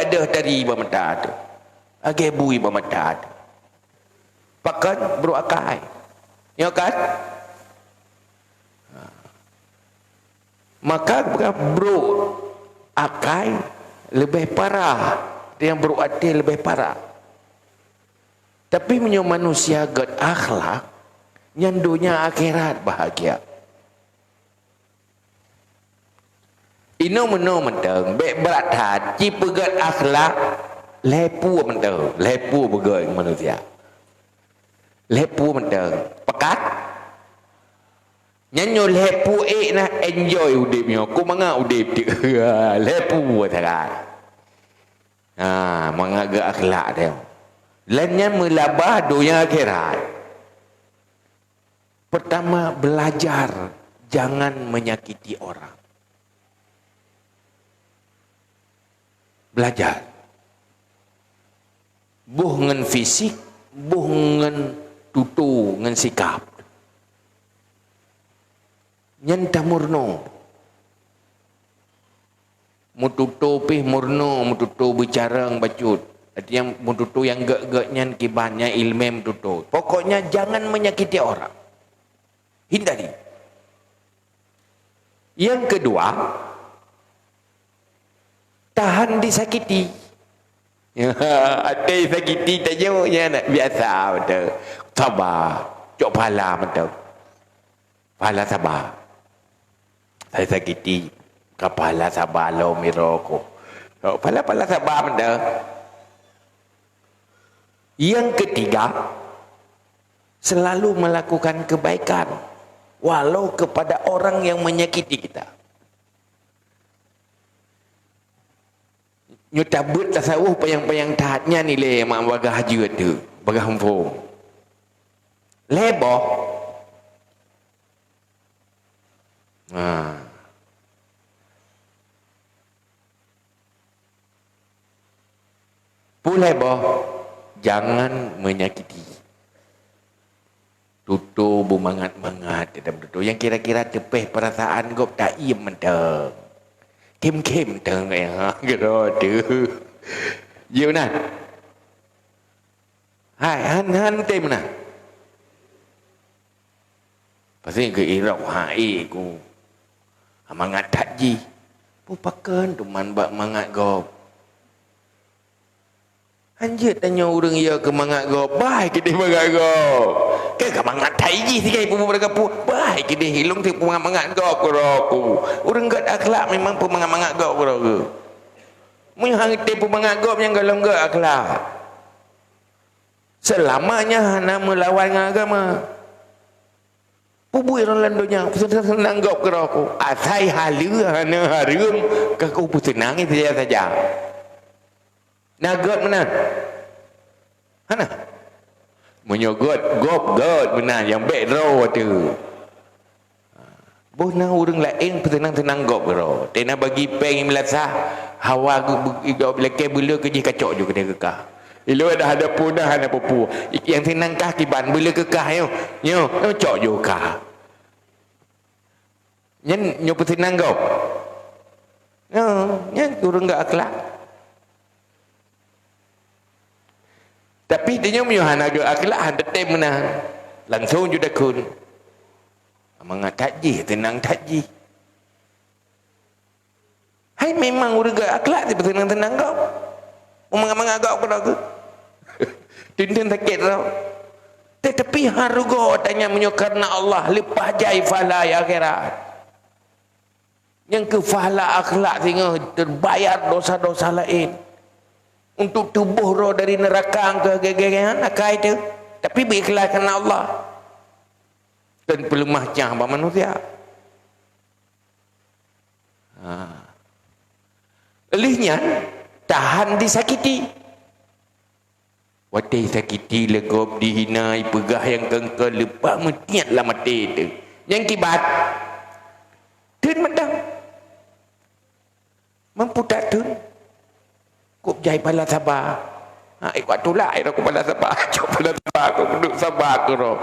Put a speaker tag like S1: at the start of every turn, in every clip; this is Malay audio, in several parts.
S1: ada tadi bermata tu. Age bui bermata tu. Pakan beruakai. Ya kan? Maka bro akai lebih parah. Yang beruati lebih parah. Tapi menyo manusia god akhlak nyandunya akhirat bahagia. Ino meno menteng bek berat hati pegat akhlak lepu menteng lepu begai manusia. Lepu menteng pekat nyanyo lepu nak enjoy udipnya ku manga udip dia lepu sangat. Manga ge akhlak dia. Lainnya melabah dunia akhirat. Pertama belajar jangan menyakiti orang. Belajar. Buh ngen fisik, buh ngen tutu ngen sikap. Nyenta murno. Mututu pih murno, mututu bicara bacut. Artinya mututu yang gek-geknya kibannya ilmu mututu. Pokoknya jangan menyakiti orang. Hindari. Yang kedua, tahan disakiti. Ada sakiti tak jauh nak biasa betul. Sabar. Cok pahala betul. Pahala sabar. Saya sakiti. Kepala sabar lo miroko. Pahala sabar betul. Yang ketiga, selalu melakukan kebaikan walau kepada orang yang menyakiti kita. Nyutabut tasawuf payang-payang tahatnya nilai mak bagah haji tu, bagah hempung. Leboh. Leboh. Jangan menyakiti. Tutu bumangat-mangat dalam tutu yang kira-kira tepeh perasaan gop tak iem menteng. Kem-kem teng ya gitu tu. Yo nah. Hai han tem nah. Pasti ke irau hai ku. Mangat takji. Pupakan teman bak mangat gop. Anjir tanya orang ya ke mangat gop. Baik kita mangat gop. Ke mangat taiji sikai pu bergapu. Baik kita hilung ti mangat gop ku. Orang gak akhlak memang pu mangat gop ku. Mun hang ti pu mangat gop yang galong gak akhlak. Selamanya hana melawan agama. Pubui orang landonya senang gop ku. Asai halu hana harum ke ku senang itu saja. Nagot mana? Hana? Menyogot gop god mana yang back row tu. Boh nang urang lain tenang-tenang gop ro. Tena bagi peng melasah hawa gop leke bela kerja kacok juga dia kekah. Ilu ada punah ada pupu. Yang tenang kah kiban bela kekah yo. Yo cok juga. Nyen nyo tenang gop. Yo, nyen urang gak akhlak. Tapi dia punya hanaga akhlak handa tem menang. Langsung juga kun. Mangat takji, tenang takji. Hai memang urga akhlak tapi tenang-tenang kau. Mangat kau kau tu. Tintin sakit kau. Tetapi harugo tanya menyo karena Allah lepas jai fala ya akhirat. Yang ke fala akhlak sehingga terbayar dosa-dosa lain. Untuk tubuh roh dari neraka ke gegeran akai itu, tapi berikhlas kerana Allah dan pelemahnya hamba manusia. Elihnya tahan disakiti. Watai sakiti legop dihinai pegah yang kengkal lepas metiatlah mati itu. Yang kibat tun medang mampu tak tun. Kup jai pala sabar. Ikut tu lah aku pala sabar. Cuk pala sabar aku duduk sabar aku roh.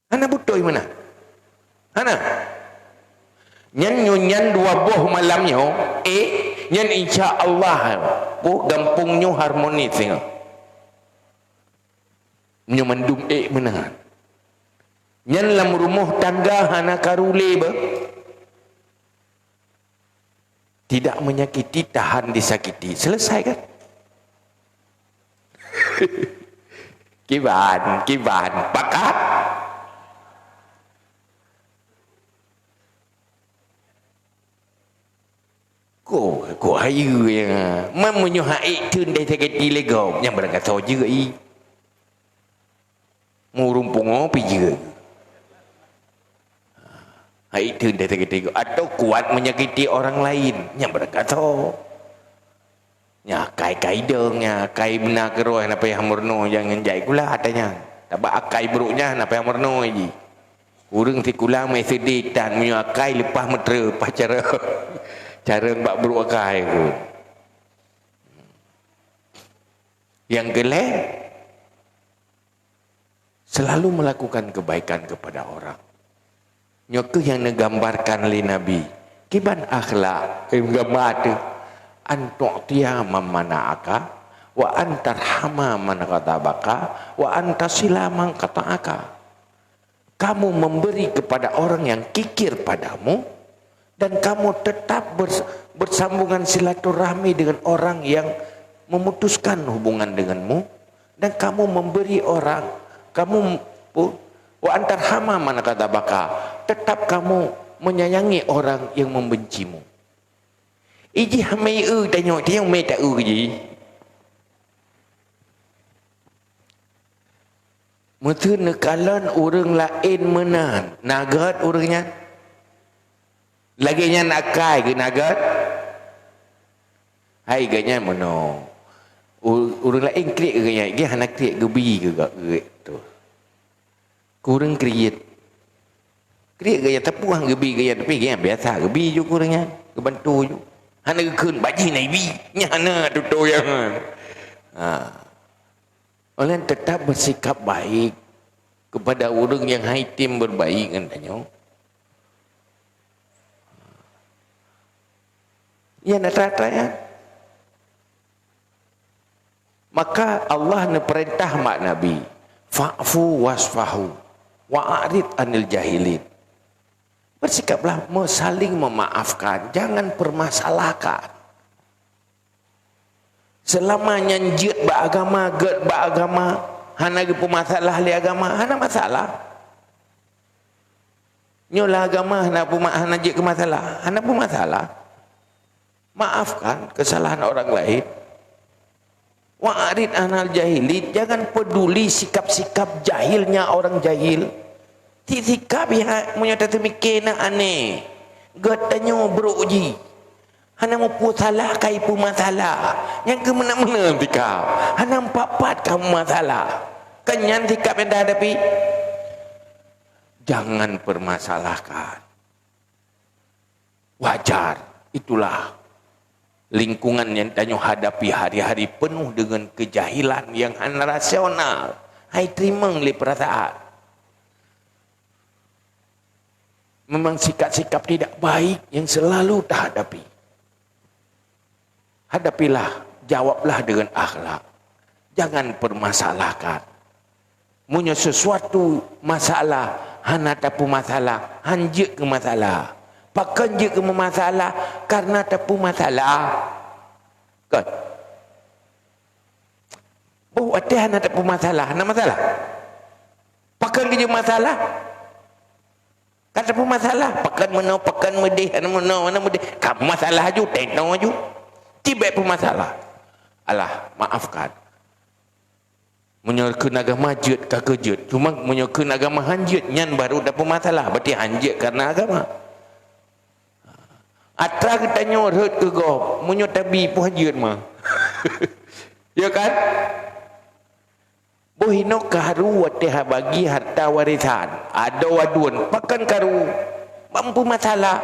S1: Anak butuh mana? Hana nyan nyan dua buah malamnya nyan insya Allah gampungnya harmonis tengok nyan mendung menahan nyan lam rumah tangga hana karule ba tidak menyakiti tahan disakiti selesai kan kiban pakat Cô hay à mà mua nhiều hại thương đây thay cái đi lấy gồm nhưng mà là cả thôi chứ ý mua rumpung ngó bây giờ hại thương đây thay cái đi atau kuat menyakiti orang lain nhưng mà là cả thôi nhà kai dong nhà kai benar keroy napa yang murno jangan jai kula adanya tak akai buruknya napa yang murno ji urang ti kula mai seditan menyo akai lepas metre pacara cara mbak beruakai pun. Yang kelih selalu melakukan kebaikan kepada orang. Nyoke yang negambarkan oleh Nabi. Kiban akhlak gambar tu antu'tiya mamana'aka wa antarhama man qatabaka wa antasila man qata'aka. Kamu memberi kepada orang yang kikir padamu dan kamu tetap bersambungan silaturahmi dengan orang yang memutuskan hubungan denganmu dan kamu memberi orang kamu wa antarhama man qatabaka tetap kamu menyayangi orang yang membencimu. Iji hamai tanya dia mai tak ji. Mutu nekalan orang lain menan nagat orangnya lagi nya nak kai ke nagat hai ganya mono urang lain kriek ke ganya dia hanak kriek gebi ke tu kurang kriek gaya tepuang gebi gaya tapi gaya biasa gebi je kurangnya kebantu je hana keun baji nabi nya hana tu yang oleh tetap bersikap baik kepada orang yang haitim berbaik kan tanya. Ya nata ya. Maka Allah ne perintah mak Nabi, fa'fu wasfahu wa'rid anil jahilin. Bersikaplah saling memaafkan, jangan permasalahkan. Selama nyanjut beragama, ged beragama, hana ge masalah li agama, hana masalah. Nyolah agama hana je ke masalah, hana pun masalah. Maafkan kesalahan orang lain. Wa'rid anal jahilin, jangan peduli sikap-sikap jahilnya orang jahil. Sikap yang menyatakan mikirna aneh. Gatanya beruji. Hana mau salah kai pu masalah. Yang ke mana-mana sikap. Hana empat kamu masalah. Kenyan sikap yang dah hadapi. Jangan permasalahkan. Wajar. Itulah lingkungan yang tanyo hadapi hari-hari penuh dengan kejahilan yang rasional. Hai terima oleh perasaan. Memang sikap-sikap tidak baik yang selalu tak hadapi. Hadapilah, jawablah dengan akhlak. Jangan permasalahkan. Punya sesuatu masalah, hana tapu masalah, hanjek ke masalah. Pakan je ke masalah karena tapu masalah. Kan? Oh, ada hana tapu masalah, hana masalah. Pakan ke je masalah. Kata pun masalah, pakan menau, pakan medih, mana medih. Kamu masalah ju, tengok ju. Tiba pun masalah. Alah, maafkan. Menyokun agama jut, kakak jut. Cuma menyokun agama hanjut, nyan baru dapat masalah. Berarti hanjut karena agama. Atra kita nyorot ke go, menyok tabi pun hanjut mah. Ya kan? Bohino karu watih bagi harta warisan. Ada wadun, pakan karu. Mampu masalah.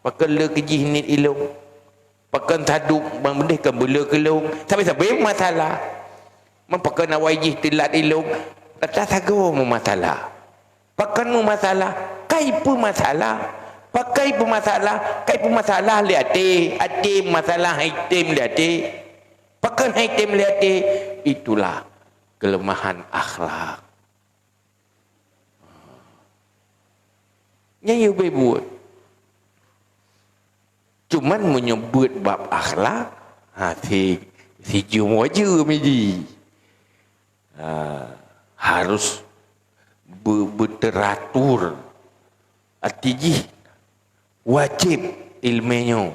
S1: Pakan le kejih nit ilung. Pakan taduk, bambudih ke bela kelung. Sampai-sampai masalah. Mampakan awajih tilat ilung. Letak sago mu masalah. Pakan mu masalah. pakai pun masalah. Pakai pun masalah. Kai pun masalah lihat ati masalah item lihat pakai item lihat itulah kelemahan akhlak. Nya you buat. Cuman menyebut bab akhlak, si jum wajah midi. Harus berteratur. Artinya wajib ilmunya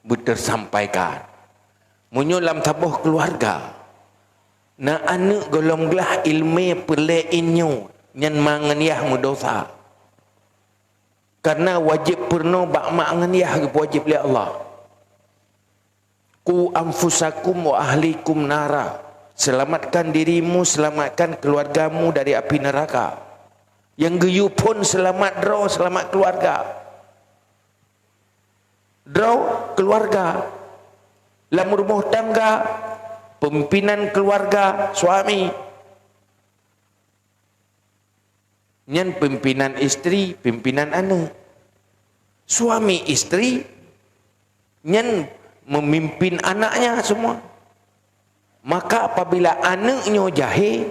S1: bertersampaikan. Munyo dalam tabuh keluarga. Na anak golong gelah ilmu peleinyo nyan mangan yah mudosa. Karena wajib purno bak mangan yah wajib li Allah. Ku anfusakum wa ahlikum nara. Selamatkan dirimu, selamatkan keluargamu dari api neraka. Yang geyu pun selamat draw, selamat keluarga. Draw keluarga. Dalam rumah tangga, pimpinan keluarga, suami. Nyan pimpinan istri, pimpinan anak. Suami istri, nyan memimpin anaknya semua. Maka apabila anaknya jahil,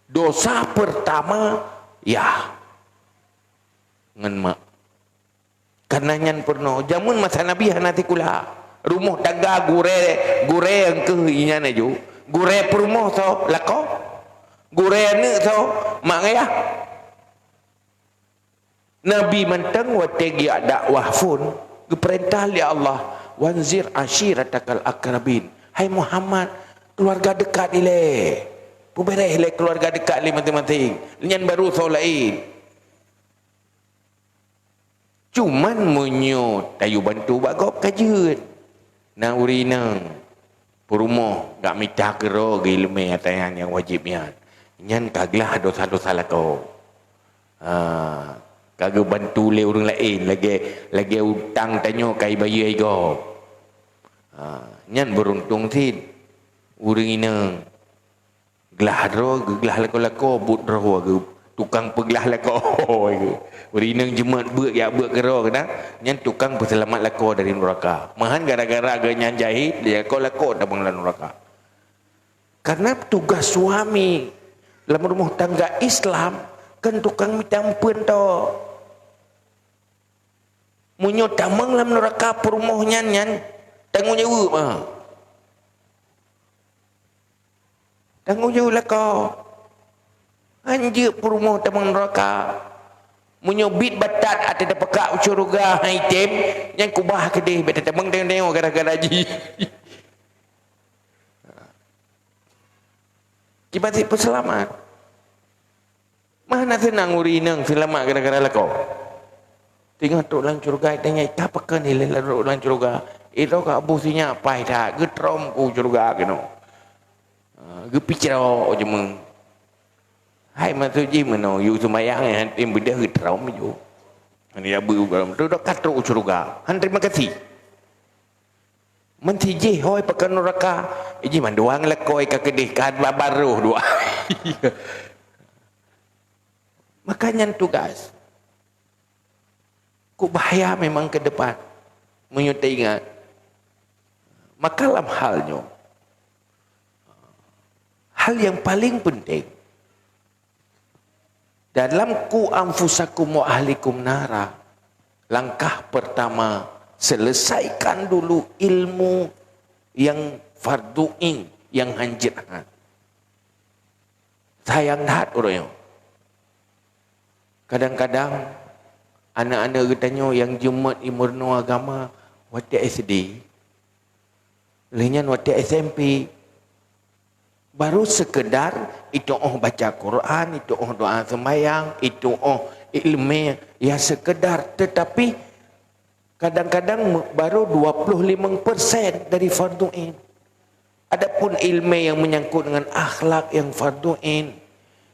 S1: dosa pertama, ya, ngan mak. Karena nyan pernah, jamun masa Nabi hanati kula, rumah tangga gure yang ke inya naju, gure perumah so lako, gure anak so mak ya. Nabi mentang wategi dakwah pun, keperintah li Allah, wanzir ashiratakal akrabin. Hai Muhammad, keluarga dekat ile. Pubereh le keluarga dekat li mati-mati. Nyan baru so lain. Cuman munyo tayu bantu bagop kajut. Na urinang perumoh gak mitah kero gilme atayan yang wajibnya. Nyan kaglah dosa-dosa lako. Kagak bantu le orang lain lagi utang tanyo kai bayi ai go. Nyan beruntung tin. Urang inang gelah lako but ro tukang peglah lako. Urinang jemat beuk kero kena nyan tukang perselamat lako dari neraka. Mahan gara-gara agaknya jahit dia lako tabang dalam neraka. Karena tugas suami dalam rumah tangga Islam kan tukang minta ampun to. Munyo tamang dalam neraka perumah nyan tanggung jawab tanggung jawab lako. Anjir perumah tamang neraka. Munyo bit batat ada pekak ucuruga item yang kubah kedih beta tamang tengok gara-gara ji. Cipati peselamat. Mana senang urinang selamat gara-gara lako. Tinggal tok lang curuga tanya tapakan ile tok lang curuga. Ito ka abusinya apa ita getrom ku curuga keno. Gepicro jemeng. Hai masuji meno yu sumayang yang tim beda getrom ju. Ani abu garam tu dak katruk curuga. Han terima kasih. Mentiji hoi pakan neraka. Iji manduang lekoi ka kedih kan baru dua. Makanya tugas. Ku bahaya memang ke depan. Menyutai ingat. Maka dalam halnya. Hal yang paling penting. Dalam ku anfusakum wa ahlikum nara. Langkah pertama. Selesaikan dulu ilmu yang fardu'in. Yang hanjirhan. Sayang dah orang. Kadang-kadang. Anak-anak katanya yang jumat imurno agama. Waktu SD. Lenyan waktu SMP. Baru sekedar itu baca Quran, itu doa sembahyang, itu ilmu ya sekedar. Tetapi kadang-kadang baru 25% dari fardu'in. Adapun ilmu yang menyangkut dengan akhlak yang fardu'in,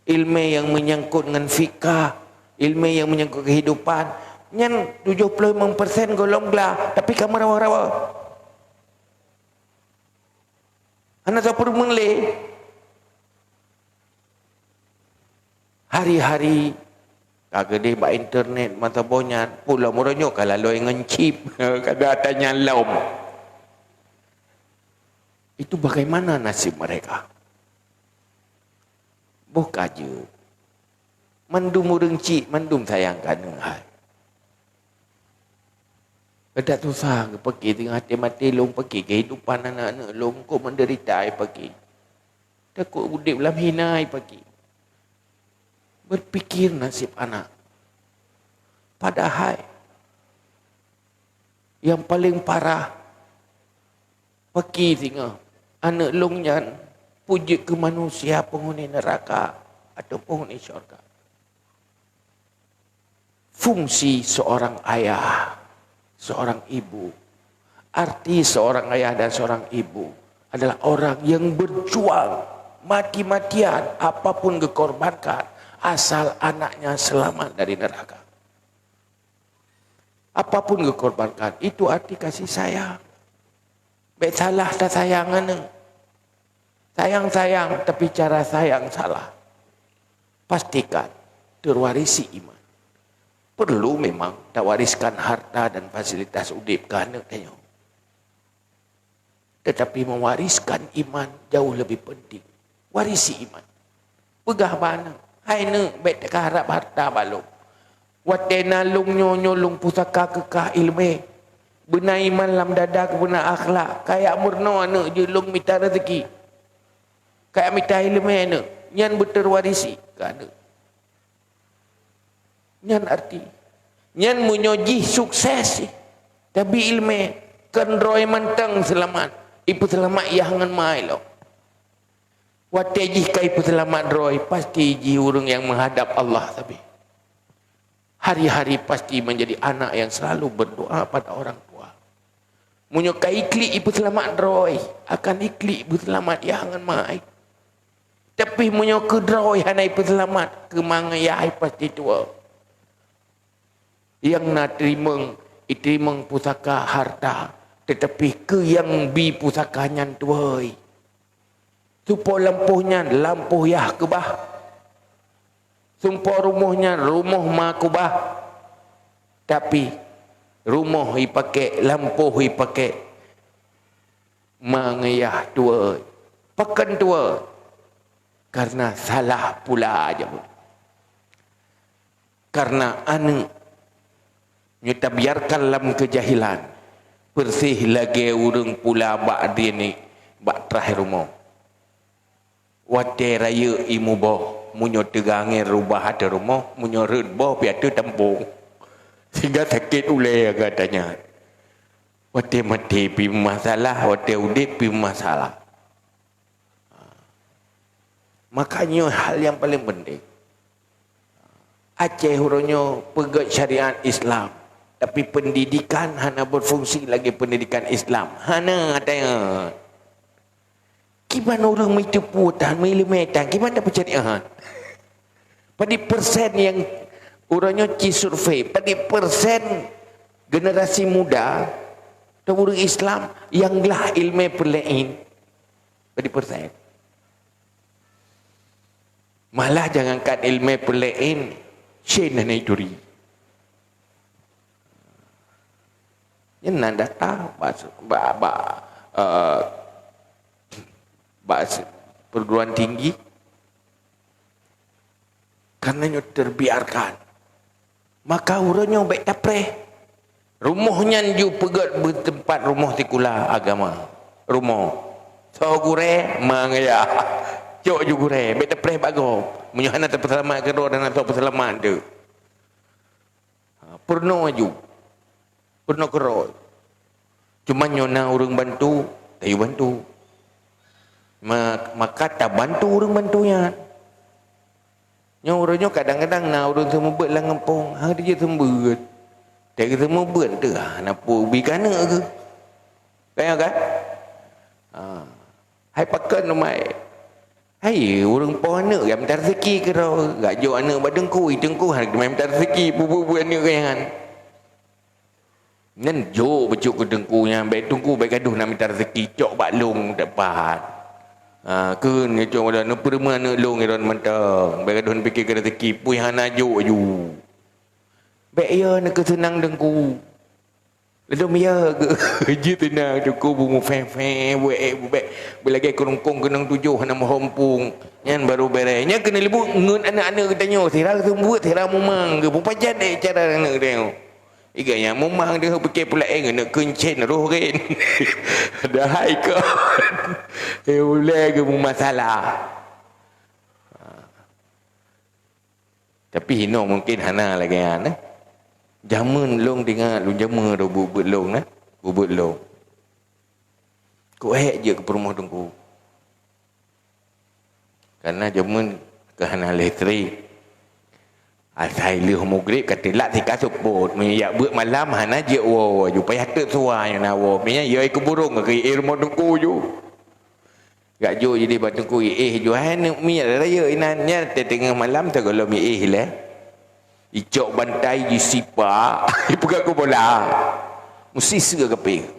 S1: ilmu yang menyangkut dengan fikah, ilmu yang menyangkut kehidupan, nyan 75% golong belah, tapi kamu rawa-rawa. Anak tak perlu mengelih. Hari-hari Kagak dia bak internet mata bonyan. Pulau muronyo kalau lo yang ngencip. Kada tanya lom. Itu bagaimana nasib mereka? Buka je. Mandum urang cik, mandum sayangkan hai. Kada susah pergi tengah mati long pergi kehidupan anak-anak long ko menderita ai pergi. Takut udip dalam hina ai pergi. Berpikir nasib anak. Padahal yang paling parah pergi tengah anak long nyan puji ke manusia penghuni neraka atau penghuni syurga. Fungsi seorang ayah, seorang ibu, arti seorang ayah dan seorang ibu adalah orang yang berjuang mati-matian apapun dikorbankan asal anaknya selamat dari neraka. Apapun dikorbankan itu arti kasih sayang. Baik salah tak sayangan. Sayang-sayang tapi cara sayang salah. Pastikan terwarisi iman. Perlu memang tak wariskan harta dan fasilitas udip ke anak-anak. Tetapi mewariskan iman jauh lebih penting. Warisi iman. Pegah mana? Hai ne, baik tak harap harta balong. Watena lung nyolong pusaka kekah ilmu. Benar iman lam dada ke benar akhlak. Kayak murno anak je long minta rezeki. Kayak minta ilmu anak. Nyan berterwarisi ke anak. Nyan arti. Nyan menyoji sukses. Tapi ilmu. Kan roy mantang selamat. Ibu selamat ihangan mai lo. Watejih ka ibu selamat roy. Pasti iji urang yang menghadap Allah tapi. Hari-hari pasti menjadi anak yang selalu berdoa pada orang tua. Munyoka iklik ibu selamat roy. Akan iklik ibu selamat ihangan mai. Tapi munyoka roy hana ibu selamat. Kemang yahai pasti tua. Yang nak terima pusaka harta tetapi ke yang bi pusakanya tuai supo lampuhnya lampuh yah kebah sumpah rumahnya rumah mak kubah tapi rumah dipakai lampuh dipakai mangayah tuai pakan tua karena salah pula aja karena anak kita biarkan dalam kejahilan. Bersih lagi urang pula bak dia ni. Bak terakhir rumah. Wate raya imu boh. Munyo tegangin rubah ada rumah. Munyo red boh biada tampung. Sehingga sakit ulai katanya. Wate mati pi masalah. Wate udip pi masalah. Makanya hal yang paling penting. Aceh hurunyo pegat syariat Islam. Tapi pendidikan hana berfungsi lagi pendidikan Islam. Hana katanya. Gimana orang itu putan, milimeter, gimana percayaan? Pada persen yang orangnya survei, pada persen generasi muda atau orang Islam yang lah ilmu perlain. Pada persen. Malah jangankan ilmu perlain, syena naiduri. Ini nanda tahu perguruan tinggi karena terbiarkan maka urangnya baik tapre rumahnya ju pegat bertempat rumah tikula agama rumah so gure mangaya cok ju gure baik tapre bago menyuhana terselamat kedua dan atau perselamat tu purno ju purno keroi cuma nyona urang bantu tayu bantu maka tak bantu orang bantunya. Yang orangnya kadang-kadang nak orang semua buat lah ngempong. Hang dia sembut. Tak kita semua buat tu. Napa ubi kana ke? Kaya kan? Hai pakan rumai. Hai orang po anak yang minta rezeki ke tau. Gajo anak badengku, itengku hang dia minta rezeki bubu anak kan. Nan jo becuk ke dengkunya, baik tungku baik gaduh nak minta rezeki cok baklung dapat. Kun ni cuma dah nak perma nak long iron mentang. Bagai don fikir ke rezeki pui hana jo aju. Baik ya nak senang dengku. Ledom ya ke je tenang dengku bungu fe buat belagi kerongkong kenang tujuh nama hompung nyan baru berenya kena lebu ngun anak-anak tanya sirah buat sirah memang ke pun pajan cara anak dia. Iga yang memang dia fikir pula nak kencen roh kan. Dah hai ke. Ulai ke masalah. Tapi hino mungkin hana lagi kan. Jaman long dengar lu jama dah bubut long nah. Bubut long. Ku je ke rumah dengku. Karena jaman ke hana listrik. Asai leh maghrib kata lak tika support menyak buat malam hana je wo ju payah tek suai na wo punya ye ke burung ke rumah dengku ju. Gak jo jadi batungku ju han mi raya inannya tengah malam tak kalau mi lah. Icok bantai di sipak, pegang ku bola. Mesti segera gape.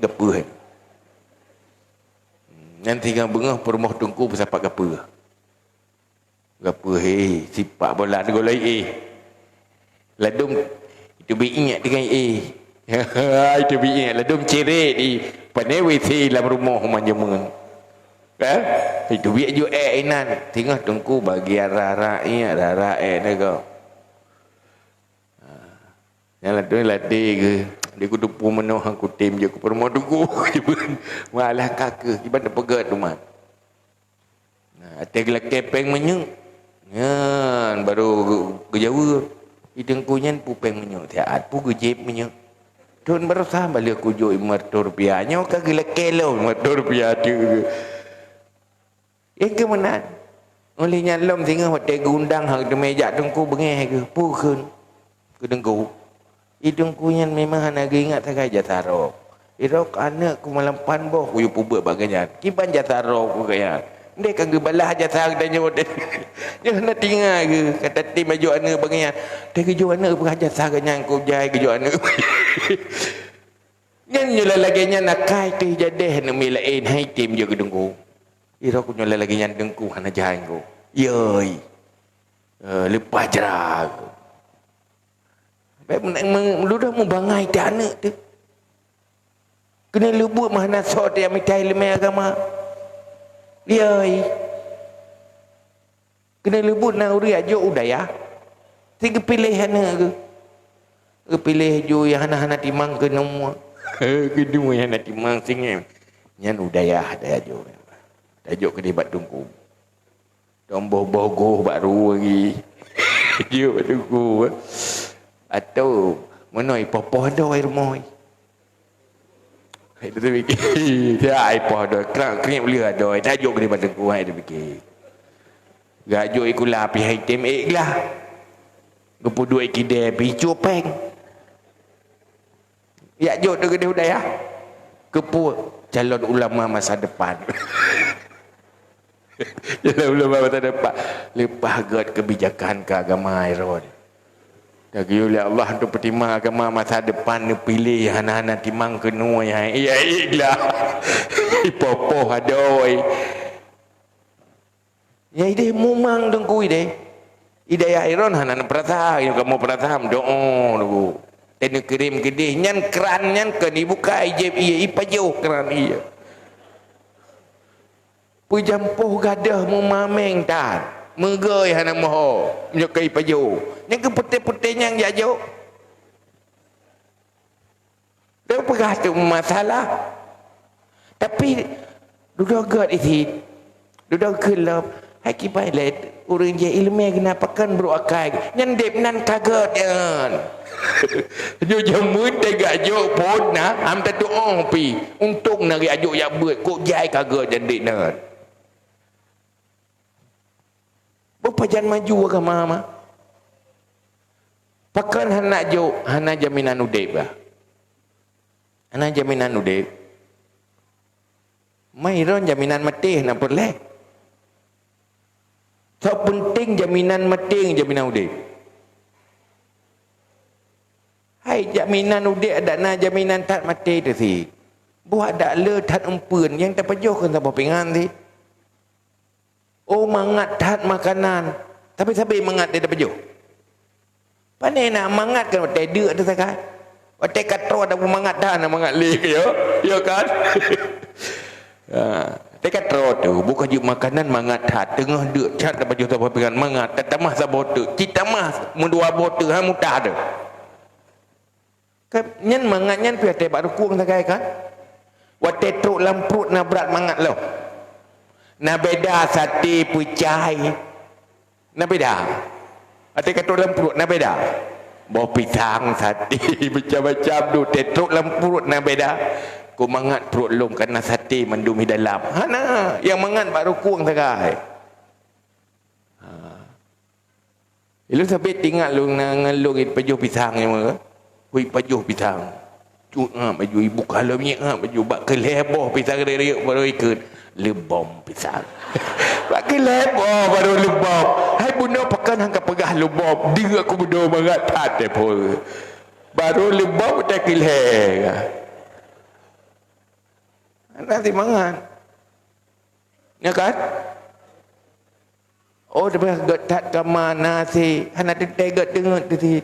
S1: Nanti kan bengah perumah dengku bersapak gape. Gape sipak bola de golai Ladum itu bi ingat dengan itu bi ingat ladum cerit di panai WC dalam rumah manjaman. Kan? Itu bi ju inan tengah dengku bagi rara nego. Yang latih ke dia kudu pun menoh aku tim je ke perumah dengku. Malah kakak ibarat pegat tu mat. Nah, atek kepeng menyeng. Nyan baru ke Jawa. Idengku nyan pupeng menyok tiat pu gejep menyok. Tun baru sah balik aku jo mertur pianya ka gelak kelo mertur pia tu. Ke mana? Oleh nyan lom tengah hotel gundang hang de meja dengku bengeh ke pu keun. Ke dengku. Idengku nyan memang hana ingat sagai jataro. Irok anak ku malam pan boh ku pu buat baganya. Kiban jataro ku kaya. Dia kan gebalah jatang dan nyawa dia. Dia nak tinggal ke kata tim baju anak baganya. Dia keju anak pengajar saganya ku jai keju anak. Nyan nyula lagi nya nak kai teh jadeh nak milain hai tim je ke dengku. Irok nyula lagi nya dengku hana jai ku. Yoi. Lepas jerah. Baik ludah mu bangai dah anak tu. Kena lubuk mana sot yang mitai lemai agama. Liai. Kena lubuk nak uri ajo udaya. Tiga pilihan ke. Pilih jo yang hana-hana timang ke nomor. Kedua yang hana timang singem. Nyan udaya ada ajo. Ajo ke debat tungku. Dombo-bogo baru lagi. Jo tungku. Atau menoi popoh do air moi. Hai tu fikir. Dia ai poh do kering beli do. Tajuk ke debat tungku hai tu fikir. Gajo ikulah pi hai tem lah. Gepu duit kide pi cupeng. Ya jo tu gede udaya. Kepu calon ulama masa depan. Calon ulama masa depan. Lepas god kebijakan keagama iron. Dagi oleh Allah untuk pertimang agama masa depan ni pilih hana-hana timang kenua yang iya ilah. Popoh adoi. Ya ide mumang dengku ide. Ide ya iron hana perasa yang kamu perasa doa tu. Tenu kirim gede nyan keran nyan ke dibuka ijeb iya ipajo keran iya. Pujampuh gadah mumameng tan. Megai hana moho menyokai pajo. Yang ke putih-putih yang jajo. Dia pegah tu masalah. Tapi duduk gad isi. Duduk gelap. Haki pilot orang je ilmu kenapa kan bro akai. Nyan dep nan kaget yan. Jo jamun tegak jo pun na am tatu ong pi. Untung nari ajo ya buat kok jai kaget jadi nan. Berpajan maju agama mah. Pakan hana jo, hana jaminan udep bah. Hana jaminan udep. Mairon jaminan mati nak perleh. So penting jaminan mati, jaminan udep. Hai jaminan udep ada na jaminan tak mati tu si. Buat dak le tat empun yang terpejoh kan tak pengan si. Oh mangat tahat makanan. Tapi sampai mangat dia dah pejuh. Pandai nak mangat kan watai dek tu sakat. Watai katro ada mangat dah nak mangat leh ya. Ya kan? Watai katro tu bukan juk makanan mangat hat tengah dek cat baju tu pegangan mangat tak mah sabote. Kita mah mundua bote ha mutah tu. Kan nyen mangat nyen pi watai baru kuang sakai kan. Watai truk lamprut na berat mangat lo. Na beda sate pucai. Na beda. Ada kata dalam perut, nak beda? Bawa pisang, sate, macam-macam tu. Tetruk dalam perut, nak beda? Ku mangat perut lom kerana sate mendumi dalam. Hana, yang mangat baru kuang sakai. Lu sampai tinggal lu ngalung pajuh pisang ni mah. Hui pajuh pisang. Cuk baju ibu kalau minyak baju bak keleboh pisang dari baru ikut lebom pisang. Bak keleboh baru lebom. Hai bunda pakan hangka pegah lebom. Dia aku benda mangat tat pun. Baru lebom tak keleh. Nanti mangan. Ya kan? Oh dia gat ke mana sih? Hana tegat dengar tu.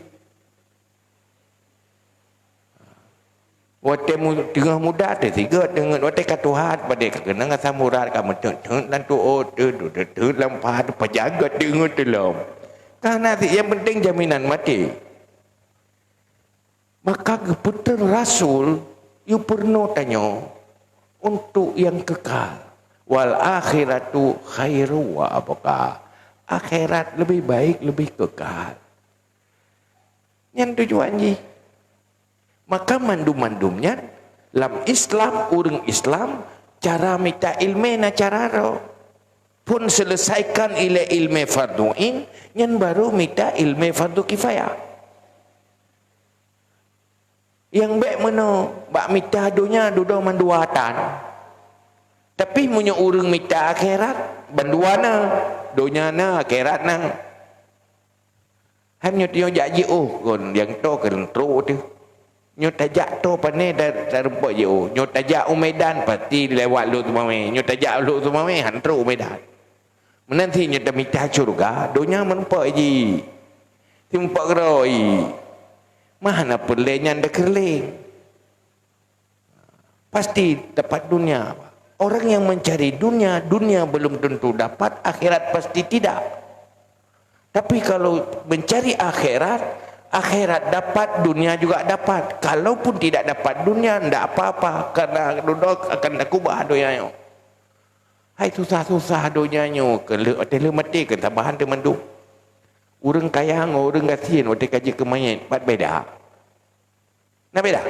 S1: Watai tengah muda tu tiga dengan watai katuhat pada kena ngasa murad kamu tun dan tu tu lampah tu pajaga dengar tu lom. Karena yang penting jaminan mati. Maka keputusan Rasul you perlu tanya untuk yang kekal. Wal akhiratu khairu wa abqa. Akhirat lebih baik, lebih kekal. Yang tujuan ni. Maka mandum-mandumnya dalam Islam, orang Islam cara minta ilmu na cara ro. Pun selesaikan ilmu fardu ain, yang baru minta ilmu fardu kifayah. Yang baik mana bak minta dunia duduk manduatan. Tapi punya orang minta akhirat, banduana, dunia na akhirat na. Hanya dia janji kon yang to kan tro tu. Nyo tajak to pane dar rumput je nyo tajak Medan pasti lewat lu tu mame nyo tajak lu tu mame hantru Medan menanti nyo dah minta surga dunia menumpak je timpak roi mana perlenyan dah kerling pasti dapat dunia. Orang yang mencari dunia belum tentu dapat, akhirat pasti tidak. Tapi kalau mencari akhirat dapat, dunia juga dapat. Kalaupun tidak dapat dunia, tidak apa-apa. Karena duduk akan nakubah dunia. Hai susah-susah dunia. Kalau mati ke tabahan teman-teman. Orang kaya, orang kasihan, orang kaji kemayat. Empat beda. Nak beda?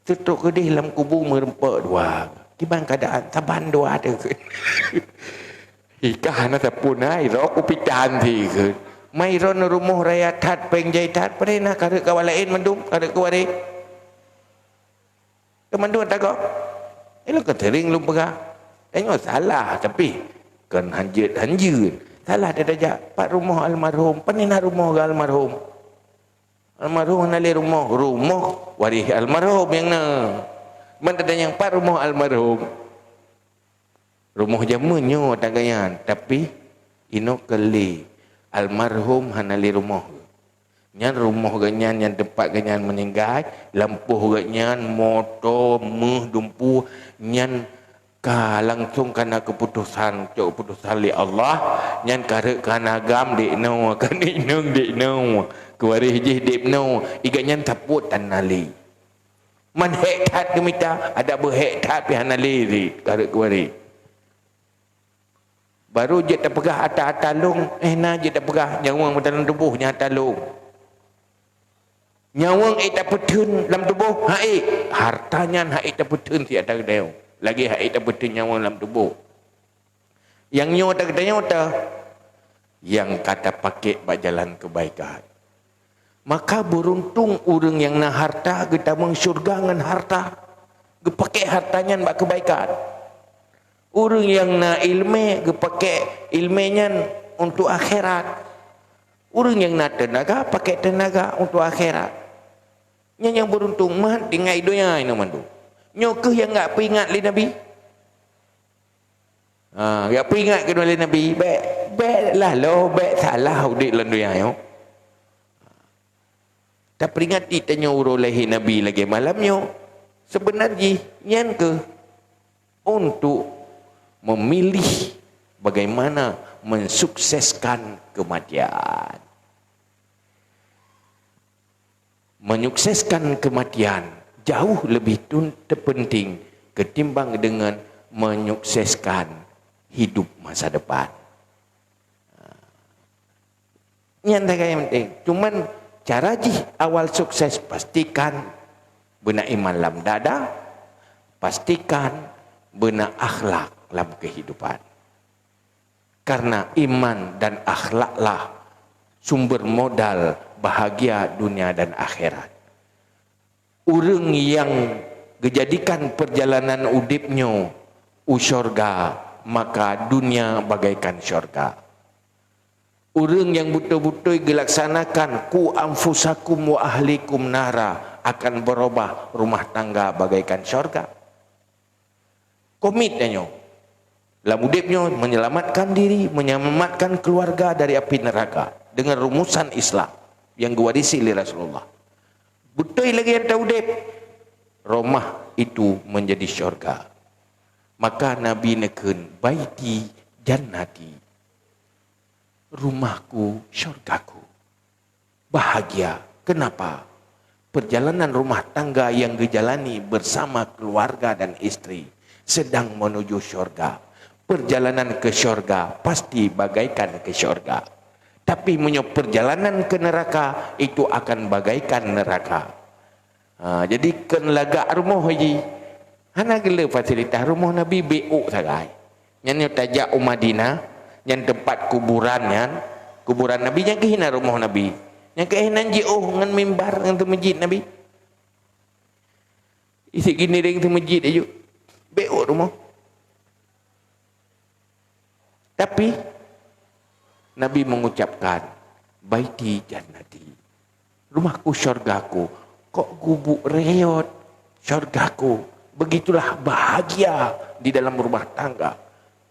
S1: Tutup ke di dalam kubur merempak dua. Gimana keadaan? Tabahan dua ada ke? Ikah nak pun hai. Rok upitan ti ke? Mai ron rumah raya tat pengjai tat pada nak karek kawalain mandum karek kuare teman-teman tak kau elok ketering lu pegah tengok salah tapi kan hanjut salah dia dajak pak rumah almarhum penina rumah almarhum nali rumah waris almarhum yang na mana yang pak rumah almarhum rumah jamunyo tak gayan tapi ino keli almarhum hanali rumah. Nyan rumah ganyan yang tempat ganyan meninggal, lampu ganyan motor meh dumpu nyan ka langsung karena keputusan li Allah nyan karek kana agam dik no kan dik no kuari je dik no iganyan taput tanali. Man hektat gemita ada berhektat pi hanali ri karek kuari. Baru je terpegah atas talung, na je terpegah nyawang dalam tubuhnya talung. Nyawang tak petun dalam tubuh, hartanya tak petun si atas dia. Lagi tak petun nyawang dalam tubuh. Yang nyo tak nyota, yang kata pakai berjalan kebaikan. Maka beruntung orang yang nak harta, kita mengsyurga dengan harta. Pakai hartanya buat kebaikan. Orang yang nak ilmu, dia pakai ilmunya untuk akhirat. Orang yang nak tenaga, pakai tenaga untuk akhirat. Yang beruntung, mah dengan dunia ini mandu. Nyokeh yang tak peringat oleh Nabi. Tak peringat ke oleh Nabi. Baik lah loh, baik salah udik dalam dunia. Tak peringati tanya urolehi Nabi lagi malamnya. Sebenarnya yang ke untuk memilih bagaimana mensukseskan kematian. Menyukseskan kematian jauh lebih terpenting ketimbang dengan menyukseskan hidup masa depan. Ini antara yang penting. Cuman cara awal sukses pastikan benar iman dalam dada, pastikan benar akhlak dalam kehidupan. Karena iman dan akhlaklah sumber modal bahagia dunia dan akhirat. Orang yang dijadikan perjalanan udipnya syurga, maka dunia bagaikan syurga. Orang yang betul-betul dilaksanakan ku anfusakum wa ahlikum nara akan berubah rumah tangga bagaikan syurga. Komitnya dalam hidupnya menyelamatkan diri, menyelamatkan keluarga dari api neraka dengan rumusan Islam yang diwarisi oleh Rasulullah. Betul lagi yang tahu dep, rumah itu menjadi syurga. Maka Nabi neken baiti jannati, rumahku syurgaku. Bahagia. Kenapa? Perjalanan rumah tangga yang dijalani bersama keluarga dan istri sedang menuju syurga. Perjalanan ke syurga pasti bagaikan ke syurga. Tapi perjalanan ke neraka itu akan bagaikan neraka. Jadi kan lagak rumah haji. Hana gila fasilitas rumah Nabi BO sagai. Yang tajak Madinah, yang tempat kuburan kuburan Nabi yang kehina rumah Nabi. Yang kehina JO dengan mimbar dengan masjid Nabi. Isi gini dengan masjid aja. BO rumah. Tapi Nabi mengucapkan baiti jannati, rumahku syurgaku. Kok gubuk reot syurgaku? Begitulah bahagia di dalam rumah tangga.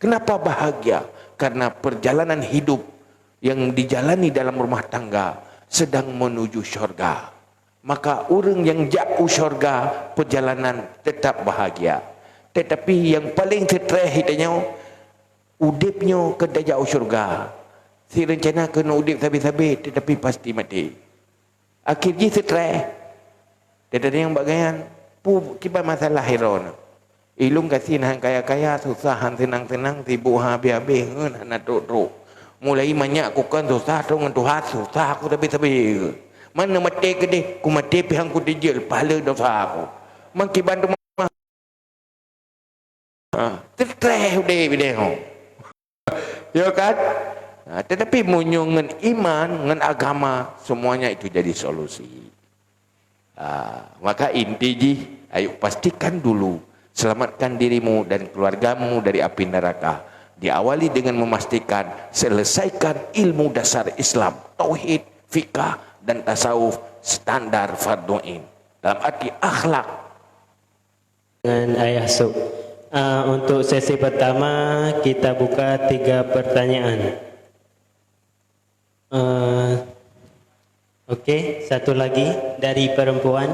S1: Kenapa bahagia? Karena perjalanan hidup yang dijalani dalam rumah tangga sedang menuju syurga. Maka orang yang jauh syurga perjalanan tetap bahagia. Tetapi yang paling stres hitanya udipnya kena jauh syurga. Si rencana kena udip habis-habis tetapi pasti mati. Akhirnya stres. Dia ada yang bagaimana? Tiba masalah heron. Ilung kasih hang kaya-kaya, susah hang senang-senang, sibuk habis-habis, nak duduk. Mulai banyak aku kan susah, dengan Tuhan susah aku tapi. Mana mati ke dia? Ku mati pihang ku dijel, pahala dosa aku. Maki bantu mama. Stres udah video. Ya kan? Tetapi dengan iman, dengan agama, semuanya itu jadi solusi. Maka inti ayo pastikan dulu, selamatkan dirimu dan keluargamu dari api neraka. Diawali dengan memastikan selesaikan ilmu dasar Islam, tauhid, fikah dan tasawuf standar fardhu ain. Dalam arti akhlak.
S2: Dengan Ayah Suk. Untuk sesi pertama kita buka 3 pertanyaan. Okey, satu lagi dari perempuan.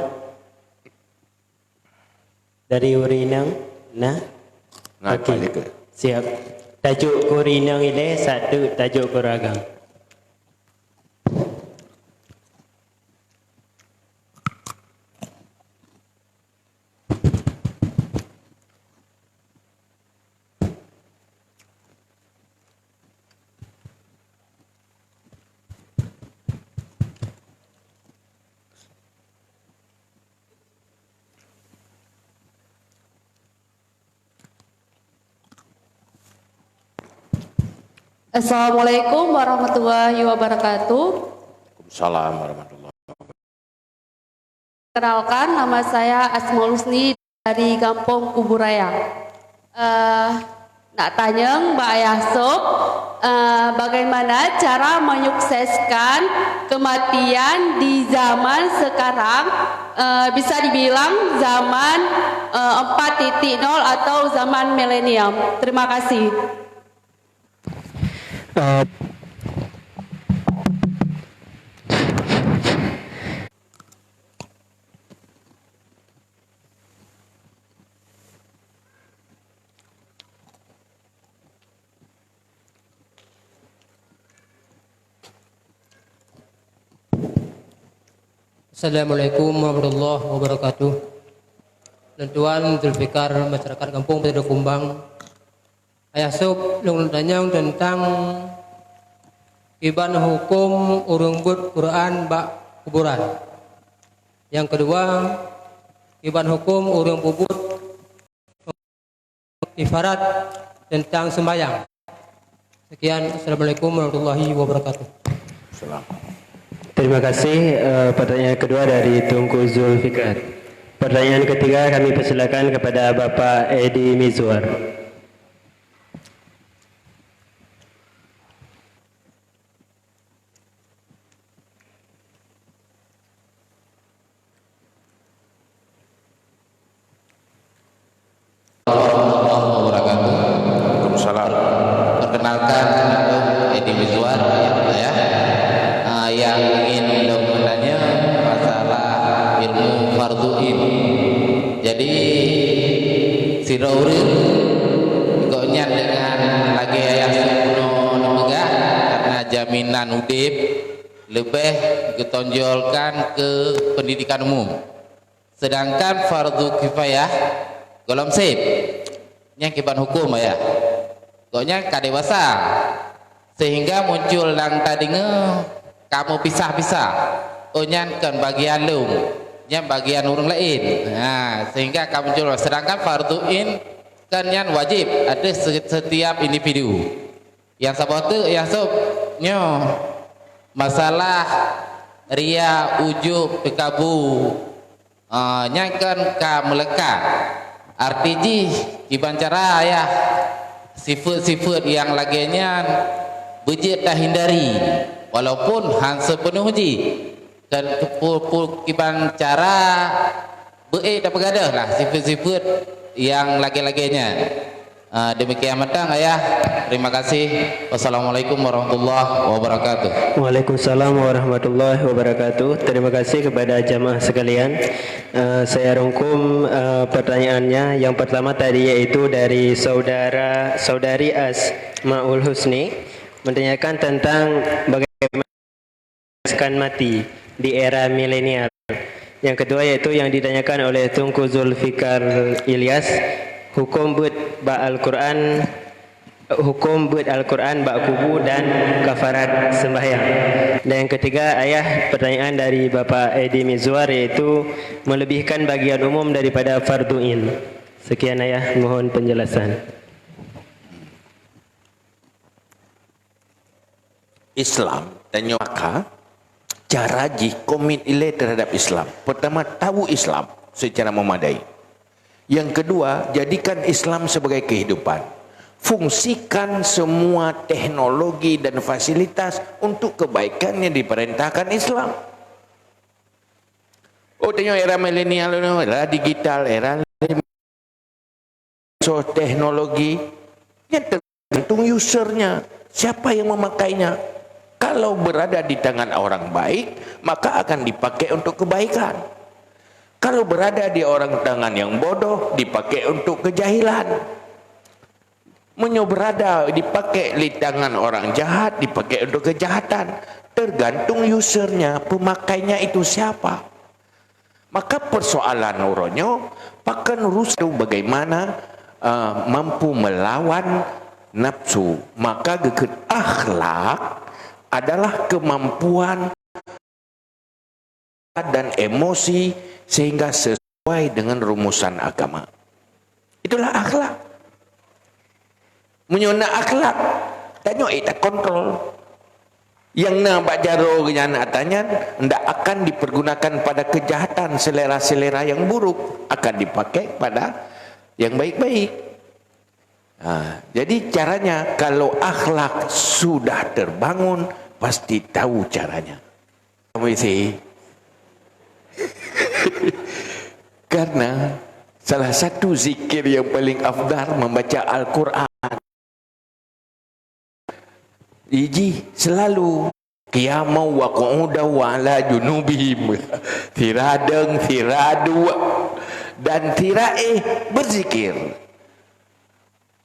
S2: Dari Urinang. Okey, siap. Tajuk Urinang ini satu tajuk Kuragang.
S3: Assalamualaikum warahmatullahi wabarakatuh.
S1: Waalaikumsalam warahmatullahi wabarakatuh.
S3: Kenalkan, nama saya Asmaul Husni dari Kampung Kuburaya. Nak tanya Mbak Ayah Suk, bagaimana cara menyukseskan kematian di zaman sekarang, bisa dibilang zaman 4.0 atau zaman milenium. Terima kasih.
S4: Assalamualaikum warahmatullahi wabarakatuh. Tuan Zulfikar, masyarakat kampung Pedro Kumbang. Ayah sob long tanyang tentang iban hukum urung but Quran bak kuburan. Yang kedua, iban hukum urung bubut ifarat tentang sembahyang. Sekian, Assalamualaikum warahmatullahi wabarakatuh.
S2: Terima kasih. Pertanyaan kedua dari Tunku Zulfikar. Pertanyaan ketiga kami persilakan kepada Bapak Edi Mizwar.
S1: Waalaikumsalam.
S5: Perkenalkan, Edi Mizwar ya, yang ingin bertanya masalah ilmu farduin. Jadi siraurin koknya dengan lagi ayah sepuno negah karena jaminan udip lebih ditonjolkan ke pendidikan umum. Sedangkan fardu kifayah golong sip yang kiban hukum ya. Koknya kadewasa sehingga muncul yang tadinya kamu pisah-pisah onyan kan bagian lum yang bagian urung lain. Nah, sehingga kamu muncul, sedangkan farduin kan yang wajib ada setiap individu. Yang sabatu yang sobnyo masalah ria ujub pekabu yang kan ka melekat arti kiban cara ya sifat-sifat yang laginya bejit dah hindari walaupun han sepenuh ji dan kiban cara dah pegadah lah sifat-sifat yang lagi-laginya. Demikian matang ayah. Terima kasih. Wassalamualaikum warahmatullahi wabarakatuh.
S2: Waalaikumsalam warahmatullahi wabarakatuh. Terima kasih kepada jamaah sekalian. Saya rangkum pertanyaannya. Yang pertama tadi yaitu dari saudari Asmaul Husni menanyakan tentang bagaimana akan mati di era milenial. Yang kedua yaitu yang ditanyakan oleh Tunku Zulfikar Ilyas, hukum buat Al-Quran, hukum buat Al-Quran bak kubu dan kafarat sembahyang. Dan yang ketiga ayah pertanyaan dari Bapak Edi Mizwar yaitu melebihkan bagian umum daripada farduin. Sekian ayah, mohon penjelasan.
S1: Islam tanya maka cara komit ile terhadap Islam. Pertama, tahu Islam secara memadai. Yang kedua, jadikan Islam sebagai kehidupan. Fungsikan semua teknologi dan fasilitas untuk kebaikan yang diperintahkan Islam. Oh, tengok era milenial, era digital, era teknologi. Yang tergantung usernya, siapa yang memakainya. Kalau berada di tangan orang baik, maka akan dipakai untuk kebaikan. Kalau berada di orang tangan yang bodoh, dipakai untuk kejahilan. Berada dipakai di tangan orang jahat, dipakai untuk kejahatan. Tergantung usernya, pemakainya itu siapa. Maka persoalan uronyo, pakan rusuh bagaimana mampu melawan nafsu. Maka gekut akhlak adalah kemampuan dan emosi sehingga sesuai dengan rumusan agama. Itulah akhlak. Menyona akhlak, tanya tak kontrol. Yang nak jaro kenyataan tidak akan dipergunakan pada kejahatan, selera-selera yang buruk, akan dipakai pada yang baik-baik. Jadi caranya kalau akhlak sudah terbangun, pasti tahu caranya. Karena salah satu zikir yang paling afdal membaca Al-Quran. Iji selalu qiyamau wa qu'udaw wa ala junubihim, tiradeng, tiradu dan tiraih berzikir.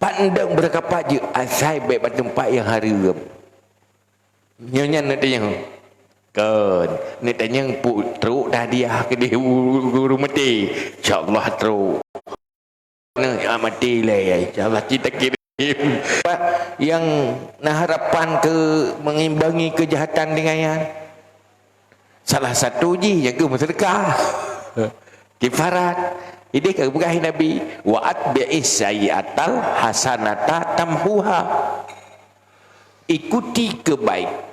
S1: Pandang berkapat je asai baik tempat yang hari gem. Nyonya nanti yang Kan, ni tanya teruk dah dia ke dia guru mati. InsyaAllah teruk. Nah, mati lah ya. InsyaAllah kita kirim. Yang nak harapan ke mengimbangi kejahatan dengan yang salah satu je yang ke sedekah. Kifarat. Ini kebukahan Nabi. Wa atbi'is sayyi'atal hasanata tamhuha. Ikuti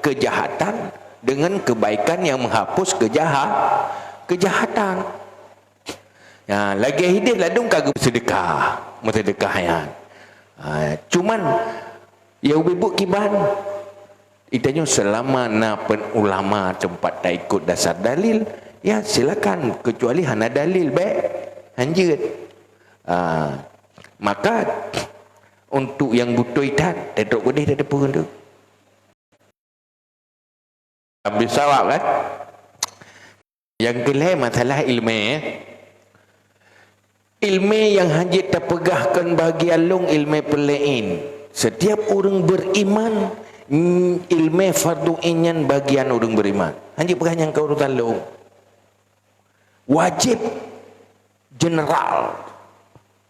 S1: kejahatan dengan kebaikan yang menghapus kejahatan. Ya, lagi hidup ladung kagak sedekah, sedekah ya. Cuman ya ubibuk kiban. Itanya selama nak ulama tempat tak ikut dasar dalil, ya silakan kecuali hana dalil baik lanjut. Maka untuk yang butuh itat, tak boleh ada pun tu. Ambil sawab kan. Yang kelima masalah ilmu. Ilmu yang hanya terpegahkan bagi alung ilmu pelain. Setiap orang beriman, ilmu fardu inyan bagian orang beriman. Hanya pegah yang kau talung. Wajib general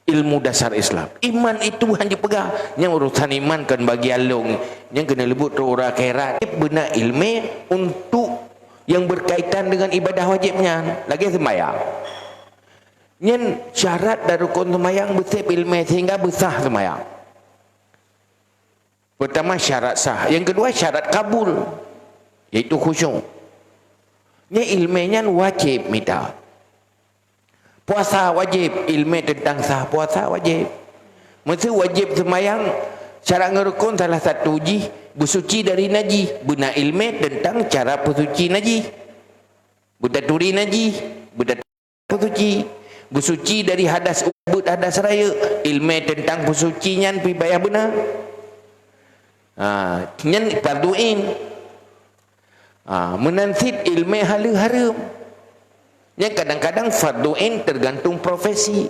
S1: ilmu dasar Islam. Iman itu hanya pegah. Yang urusan iman kan bagi alung. Yang kena lebut orang akhirat. Benar ilmu untuk yang berkaitan dengan ibadah wajibnya. Lagi sembahyang. Yang syarat dari rukun sembahyang bersih ilmu sehingga besar sembahyang. Pertama syarat sah. Yang kedua syarat kabul. Iaitu khusyuk. Ini ilmunya wajib minta. Puasa wajib, ilmu tentang sah puasa wajib. Mesti wajib sembahyang syarat ngerukun salah satu uji bersuci dari najis. Benar ilmu tentang cara bersuci najis. Bertaturi najis, bersuci. Bersuci dari hadas ubud, hadas raya. Ilmu tentang bersucinya payah benar. Nyan farduin. Menansit ilmu halal haram. Yang kadang-kadang farduin tergantung profesi.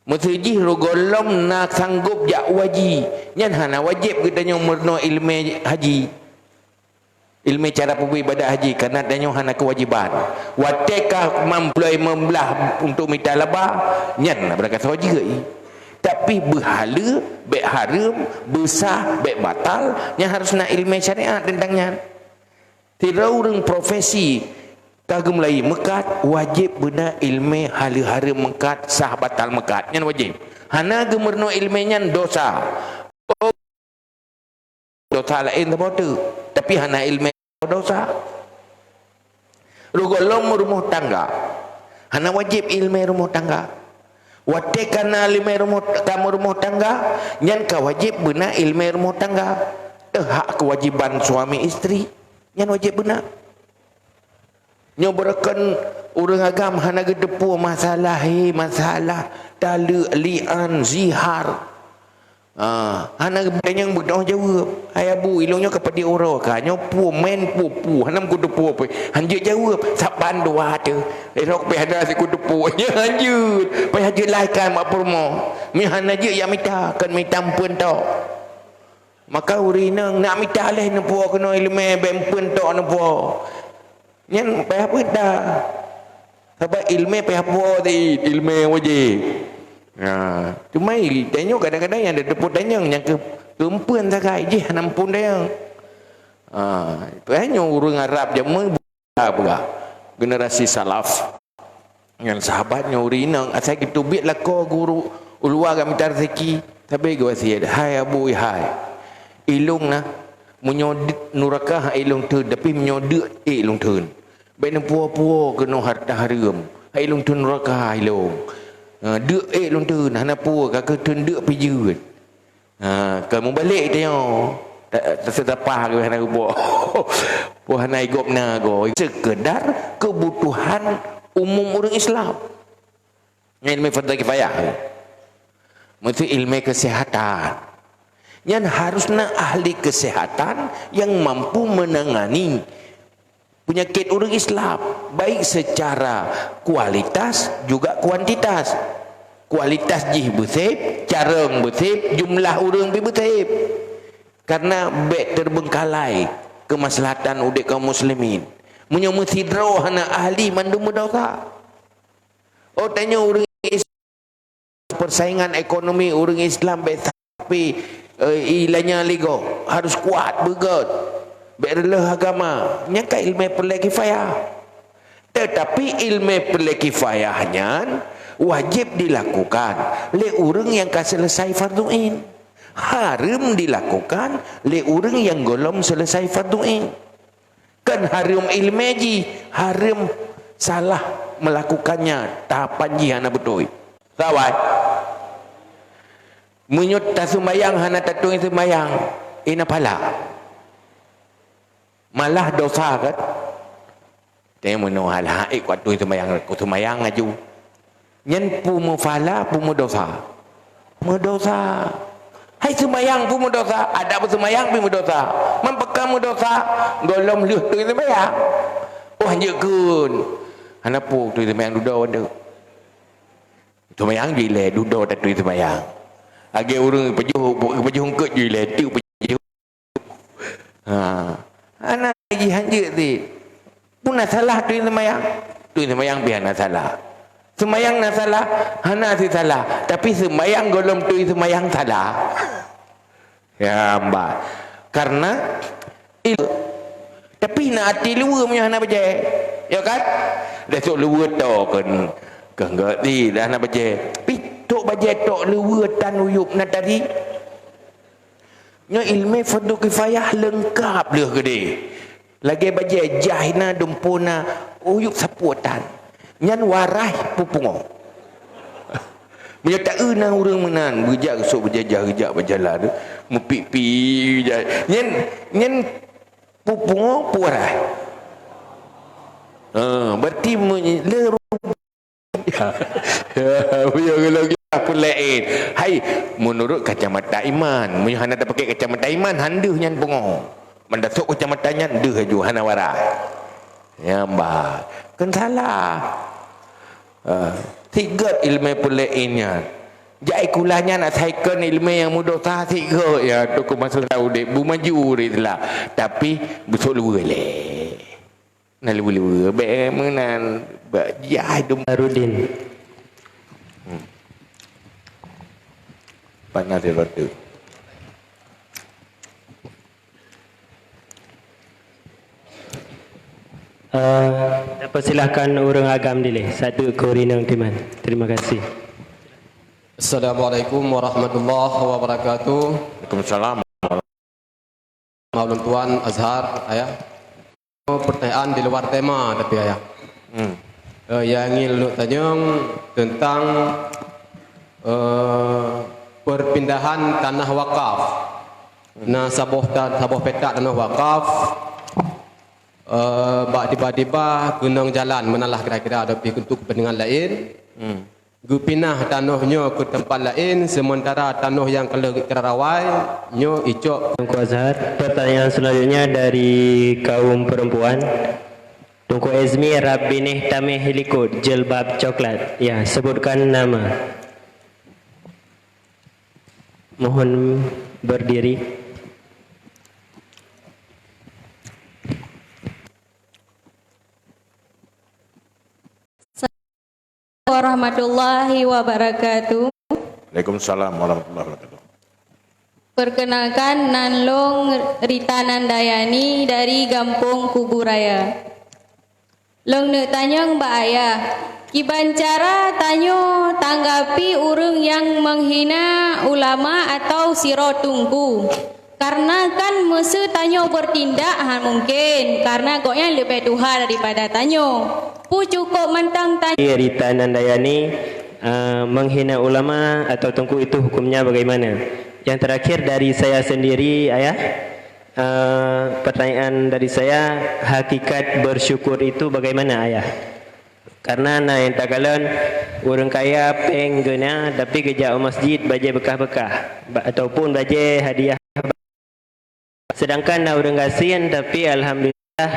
S1: Mesti rogolom nak sanggup jak waji. Yang hana wajib katanya umurno ilmu haji. Ilmu cara beribadah haji karena adanya hana kewajiban. Watekah mamplai membelah untuk minta labah. Yang berkata wajib. Tapi berhala, baik haram, besar, baik batal. Yang harus nak ilmu syariat tentangnya. Tidak orang profesi kagum lagi mekat wajib benar ilmu hal-hal mekat sah batal mekat yang wajib. Hana gemerno ilmunya dosa. Dosa lain tak tu. Tapi hana ilmu dosa. Rugolom rumah tangga. Hana wajib ilmu rumah tangga. Watekana ilmu rumah tangga yang ka wajib benar ilmu rumah tangga. Hak kewajiban suami isteri yang wajib benar. Nyobrakan orang agam hana gedepu masalah masalah tala lian zihar. Hana yang berdoa jawab. Hai abu ilungnya kepada orang ka nyopu men pupu hana gedepu apa. Hanjut jawab saban dua ada. Esok pe ada si gedepu nya hanjut. Pe haji laikan mak purmo. Mi hana je yang minta kan minta ampun tok. Maka urina nak minta leh nepu kena ilmu bempun tok nepu. Yang payah apa dah. Sebab ilmu payah apa tadi. Ilmu wajib. Cuma tanya kadang-kadang yang ada tepuk tanya yang keempuan sakai. Jih nampun dia. Payahnya orang Arab jaman apa generasi salaf. Yang sahabatnya urinang. Asal kita biarlah kau guru ulua kami tarzeki. Tapi gua siap. Hai abu hai. Ilung nah. Menyodit nurakah ilung tun tapi menyodit ilung tun. Baik puah-puah kena harta haram. Ilung tun nurakah ilung. Dek ilung tun hana puah kakak tun dek pijut. Kamu balik tengok. Tak setapah ke hana puah. Puah hana igop nago. Sekedar kebutuhan umum orang Islam. Ilmu fardu kifayah. Mesti ilmu kesihatan. Yang harusnya ahli kesehatan yang mampu menangani penyakit orang Islam baik secara kualitas juga kuantitas. Kualitas jih bersih, cara bersih, jumlah orang bersih. Karena baik terbengkalai kemaslahatan udik kaum muslimin. Munyo mutidro hana ahli mandum dosa. Oh tanya orang persaingan ekonomi orang Islam tapi ilahnya ligo harus kuat begot berlah agama nyaka ilmu perlu kifayah, tetapi ilmu perlu kifayahnya wajib dilakukan oleh orang yang selesai fardu ain, haram dilakukan oleh orang yang golong selesai fardu ain. Kan haram ilmu ji haram salah melakukannya tahapan jihana betul sawai menyut tak sembayang hana tatung sembayang ina pala malah dosa kan dia meno halah kuat tu sembayang ku sembayang aju nyen pu mu fala pu mu dosa hai sembayang pu mu dosa ada apa sembayang pu mu dosa mempekam mu dosa golom luh tu sembayang oh anjeun hana pu tu sembayang dudo ada sembayang jile dudo tak tu sembayang age urang pejuh ke jile tu pejuh anak lagi hanje ti puna salah tu sembayang biar salah sembayang na salah hana si salah tapi sembayang golom tu sembayang salah ya mbak karena tapi nak hati luar punya hana baca ya kan dah sok luar tu kan enggak di dah nak baca pitok baca tok luar tan uyup nak tadi nya ilmu fardu kifayah lengkap dah gede lagi baca jahina dumpuna uyup sapuatan nyan warai pupungo menyata na urang menan berjak sok berjajah rejak berjalan mupipi nyen pupungo puarai berarti leru ya kalau aku lain hai menurut kacamata iman mun hana tak pakai kacamata iman handeuh nyan pungo mendasuk kacamata nyan deuh aju hana warai ya mbak kan salah tiga ilmu pulainnya jai kulanya nak saikan ilmu yang mudah sah tiga ya tu ku masalah udik bu maju ritlah tapi besok luar le nak luar be menan bajai dum
S2: Arudin.
S1: panas dia roda
S2: Persilahkan orang agam dile satu korinang timan. Terima kasih.
S6: Assalamualaikum warahmatullahi wabarakatuh.
S1: Waalaikumsalam.
S6: Maulun Tuan Azhar ayah. Pertanyaan di luar tema tapi ayah. Yang ingin lu tanya tentang perpindahan tanah wakaf. Nah sabuh petak tanah wakaf. Tiba-tiba gunung jalan menalah kira-kira ada pergi untuk kepentingan lain. Gu pindah tanahnya ke tempat lain sementara tanah yang kerawai nyo icok.
S2: Tunku Azhar. Pertanyaan selanjutnya dari kaum perempuan. Tunku Ezmi Rabbinih Tamih Hilikut Jilbab Coklat. Ya, sebutkan nama. Mohon berdiri.
S7: Warahmatullahi wabarakatuh.
S1: Waalaikumsalam warahmatullahi wabarakatuh.
S7: Perkenalkan Nanlong Rita Nandayani dari Gampung Kuburaya. Long nak tanya Mbak Ayah, kiban cara tanyo tanggapi urang yang menghina ulama atau siro tunggu. Karena kan mesti tanyo bertindak mungkin karena koknya lebih Tuhan daripada tanyo. Pu cukup mentang tanya.
S2: Rita Nandayani menghina ulama atau tungku itu hukumnya bagaimana? Yang terakhir dari saya sendiri ayah, pertanyaan dari saya, hakikat bersyukur itu bagaimana ayah? Karena yang tagalan orang kaya penggena tapi kerja masjid baje bekah-bekah ataupun baje hadiah. Sedangkan orang kasihan tapi alhamdulillah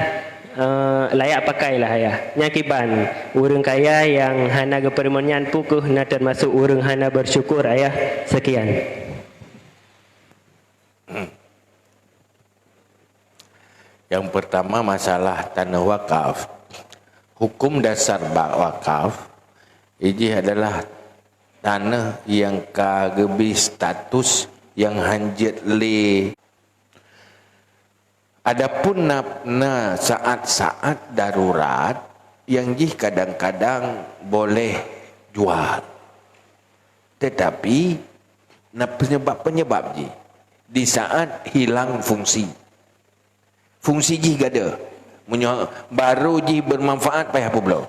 S2: layak pakailah ya. Nyakiban orang kaya yang hana kepermonyan pukuh na termasuk orang hana bersyukur ayah. Sekian.
S1: Yang pertama masalah tanah wakaf. Hukum dasar wakaf ini adalah tanah yang kagebi status yang hanjit le. Adapun na saat-saat darurat yang jih kadang-kadang boleh jual. Tetapi na penyebab ji di saat hilang fungsi. Fungsi jih gada. Baru jih bermanfaat payah apa pula.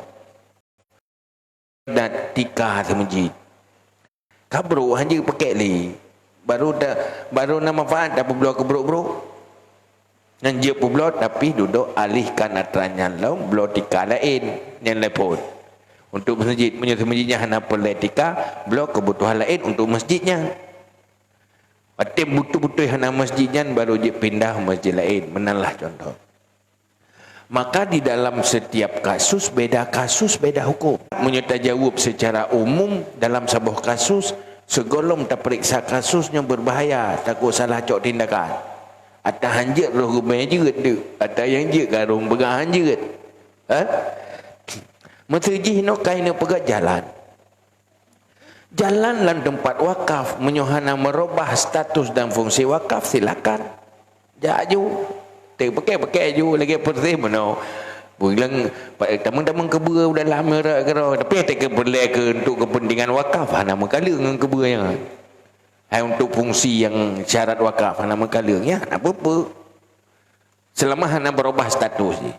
S1: Dan tika semenjid. Kabro hanya pakai li. Baru na manfaat apa pula kebruk-bruk. Yang dia pula tapi duduk alihkan atranya lalu belum tika lain yang lepon untuk masjid masjidnya hanya perlu tika belum kebutuhan lain untuk masjidnya. Atim butuh-butuh hanya masjidnya baru dia pindah masjid lain. Menalah contoh. Maka di dalam setiap kasus beda hukum. Menyetajawab secara umum dalam sebuah kasus segolong tak periksa kasusnya berbahaya takut salah cok tindakan. Atau hanjit roh rumah juga tu. Atau yang je karung pegang hanjit. Masjid no kain pegang jalan. Jalan lan tempat wakaf menyohana merubah status dan fungsi wakaf silakan. Jaju. Pakai ju lagi pergi mana. Bilang teman-teman kebua udah lama rak. Tapi tak boleh ke untuk kepentingan wakaf hana mengkala dengan kebua yang. Untuk fungsi yang syarat wakaf hana mengkalangnya apa-apa selama hana berubah status ni.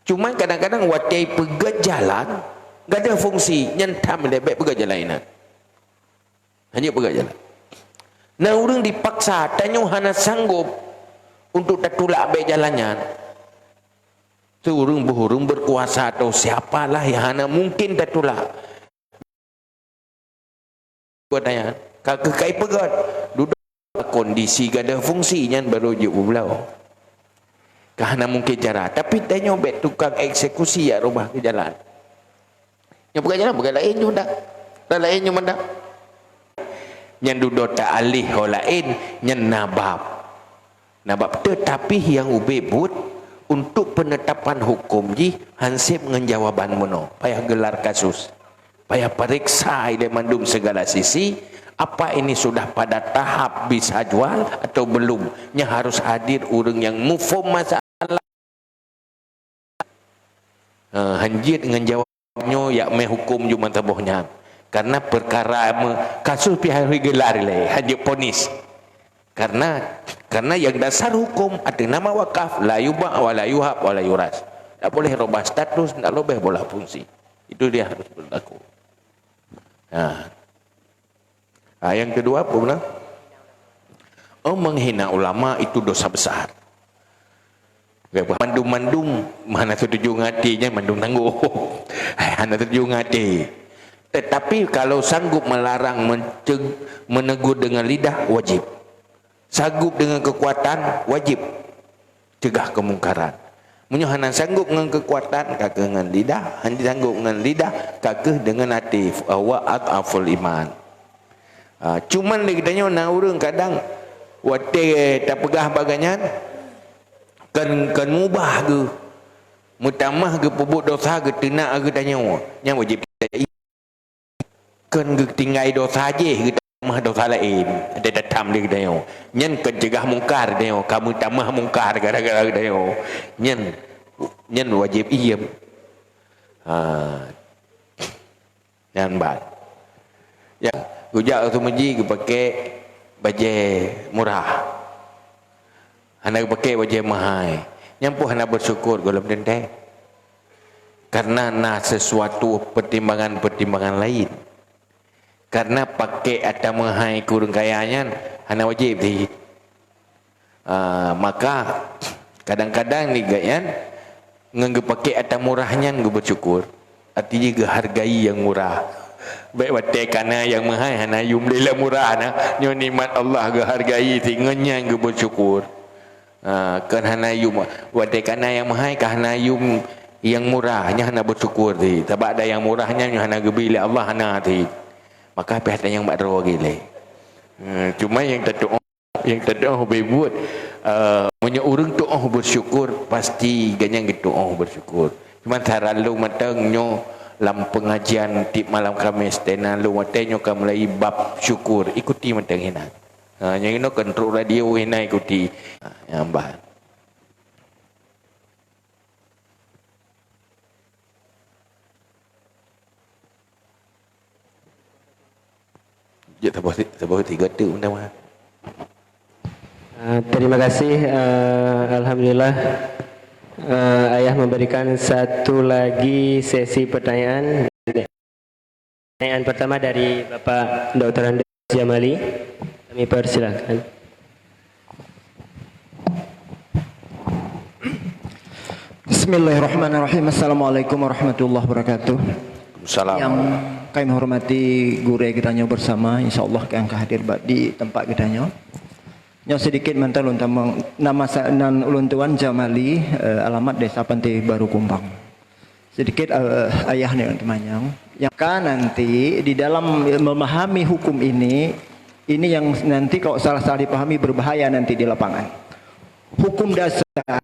S1: Cuma kadang-kadang watai pegat jalan gak ada fungsi nyentam lebih pegat jalan ini hanya pegat jalan. Nah orang dipaksa tanya hana sanggup untuk datulak baik jalannya tu orang berkuasa atau siapalah yang hana mungkin datulak buat tanya kakak kai pegat duduk kondisi gak ada fungsinya baru je ulau kerana mungkin cara tapi tanya bet tukang eksekusi ya rumah ke jalan yang pegat jalan pegat lain juga tak lain juga tak yang duduk tak alih orang lain yang nabab tetapi yang ubebut untuk penetapan hukum ji hansip dengan jawaban mono payah gelar kasus payah periksa ile mandum segala sisi. Apa ini sudah pada tahap bisa jual atau belum? Nya harus hadir orang yang mufhum masalah. Hanjit dengan jawabnya ya hukum cuma tabuhnya. Karena perkara kasus pihak gelar le hanjit ponis. Karena yang dasar hukum ada nama wakaf la yubah wa la yuhab wa la yuras. Tak boleh rubah status, tak boleh bola fungsi. Itu dia harus berlaku. Yang kedua apa pula? Menghina ulama itu dosa besar. Mandum-mandum mana setuju ngatinya mandum tangguh. Mana setuju ngati. Tetapi kalau sanggup melarang menegur dengan lidah wajib. Sanggup dengan kekuatan wajib cegah kemungkaran. Menyohana sanggup dengan kekuatan kakek dengan lidah, hanya sanggup dengan lidah kakek dengan hati wa at'aful iman. Cuman dia tanya nak orang kadang wate tak pegah baganyan kan mubah ke mutamah ke pebut dosa ke tenak ke tanya yang wajib kan ke tinggai dosa je ke tamah dosa lain ada datam dia tanya nyen kan cegah mungkar dia kamu tamah mungkar gara-gara dia nyen wajib iem yang baik ya gujak tu menji ke pakai baju murah. Hendak pakai baju mahal. Nyampu hendak bersyukur golem dendek. Karena nak sesuatu pertimbangan lain. Karena pakai atau mahal kurang kayanya hendak wajib di. Maka kadang-kadang ni gayan nganggap pakai atau murahnya nganggap bersyukur. Artinya hargai yang murah. Baik watai kana yang mahal hana yum lila murah na nyo nikmat Allah ge hargai tinganya ge bersyukur. Kan hana yum watai kana yang mahal ka hana yum yang murahnya hana bersyukur ti. Sebab ada yang murahnya hana ge bila Allah hana ti. Maka apa yang badro gile. Cuma yang terdoa bebut Punya orang doa bersyukur pasti ganyang doa bersyukur. Cuma terlalu matangnya dalam pengajian di malam Khamis tenan lu matanya ka mulai bab syukur ikuti matang hina. Yang ini kontrol radio hina ikuti. Yang bah. Ya tabah tiga tu nama.
S2: Terima kasih. Alhamdulillah ayah memberikan satu lagi sesi pertanyaan. Pertanyaan pertama dari Bapak Dr. Andes Jamali. Kami persilakan.
S8: Bismillahirrahmanirrahim. Assalamualaikum warahmatullahi wabarakatuh.
S1: Salam.
S8: Yang kami hormati guru kita bersama, insyaallah yang hadir di tempat kita nyo. Yang sedikit mental untuk nama nan ulun tuan Jamali, alamat Desa Pantai Baru Kumbang. Sedikit ayah nih temannya. Yang kan nanti di dalam memahami hukum ini yang nanti kalau salah-salah dipahami berbahaya nanti di lapangan. Hukum dasar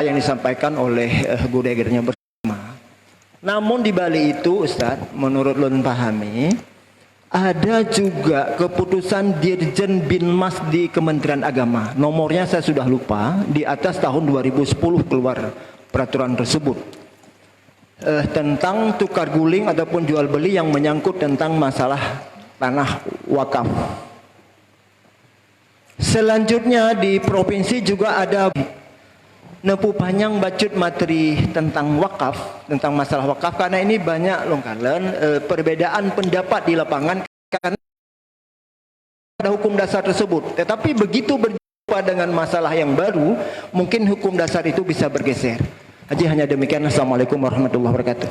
S8: yang disampaikan oleh guru kita bersama. Namun di balik itu Ustaz, menurut lun pahami, ada juga keputusan Dirjen Binmas di Kementerian Agama. Nomornya saya sudah lupa, di atas tahun 2010 keluar peraturan tersebut. Tentang tukar guling ataupun jual beli yang menyangkut tentang masalah tanah wakaf. Selanjutnya di provinsi juga ada nepu panjang bacut materi tentang wakaf, tentang masalah wakaf, karena ini banyak longkalan perbedaan pendapat di lapangan karena ada hukum dasar tersebut. Tetapi begitu berjumpa dengan masalah yang baru, mungkin hukum dasar itu bisa bergeser. Haji, hanya demikian. Assalamualaikum warahmatullahi wabarakatuh.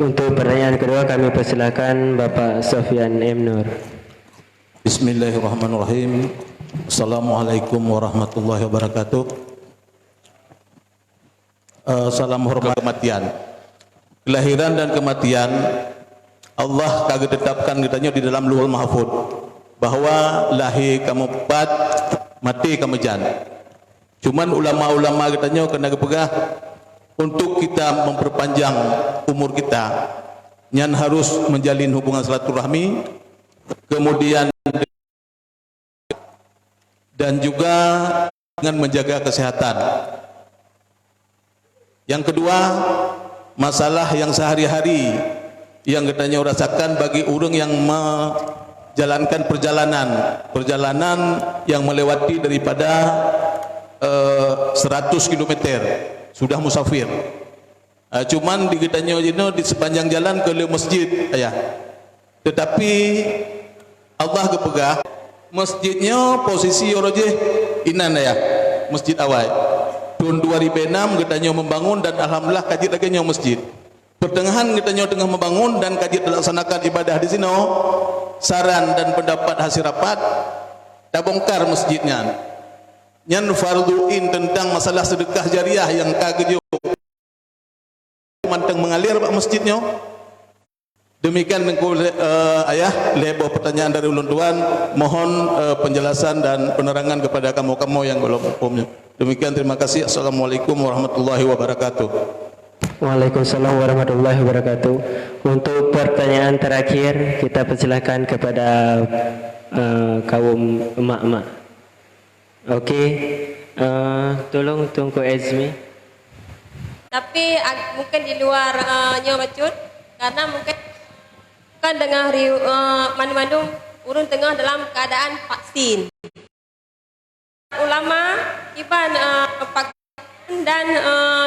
S2: Untuk pertanyaan kedua kami persilakan Bapak Sofyan M. Nur.
S9: Bismillahirrahmanirrahim. Assalamualaikum warahmatullahi wabarakatuh. Salam hormat kematian. Kelahiran dan kematian Allah kagak tetapkan katanya di dalam Lauhul Mahfuz bahwa lahir kamu pat, mati kamu jan. Cuman ulama-ulama katanya kena kepegah untuk kita memperpanjang umur kita, nyan harus menjalin hubungan silaturahmi, kemudian dan juga dengan menjaga kesehatan. Yang kedua, masalah yang sehari-hari yang katanya rasakan bagi orang yang menjalankan perjalanan yang melewati daripada 100 km sudah musafir. Cuman di katanya di sepanjang jalan ke masjid ayah. Tetapi Allah kepegah masjidnya posisi oroje inan ya, masjid awal tahun 2006 katanya membangun dan alhamdulillah kaji lagi masjid pertengahan katanya tengah membangun dan kaji dilaksanakan ibadah di sini. Saran dan pendapat hasil rapat dah bongkar masjidnya, nyan farduin tentang masalah sedekah jariah yang kagak manteng mengalir pak masjidnya. Demikian ayah lebar pertanyaan dari ulun tuan, mohon penjelasan dan penerangan kepada kamu-kamu yang belum umumnya. Demikian, terima kasih. Assalamualaikum warahmatullahi wabarakatuh.
S2: Waalaikumsalam warahmatullahi wabarakatuh. Untuk pertanyaan terakhir kita persilakan kepada kaum emak-emak. Okey, tolong tunggu Azmi.
S10: Tapi mungkin di luar nyobacut karena mungkin kan dengar mandu-mandu urun tengah dalam keadaan vaksin. Ulama kiban vaksin dan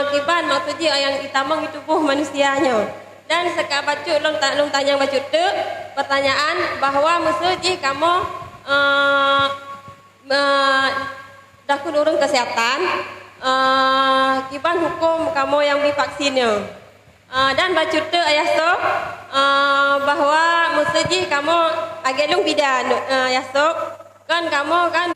S10: kiban maksudnya yang ditamang di tubuh manusianya. Dan sekarang bacut long tanya bacut tu pertanyaan bahwa maksudnya kamu dah urun kesehatan kiban hukum kamu yang divaksinnya. Dan bacut tu ayah so bahwa maksudnya kamu agelung bidan ayah so kan kamu kan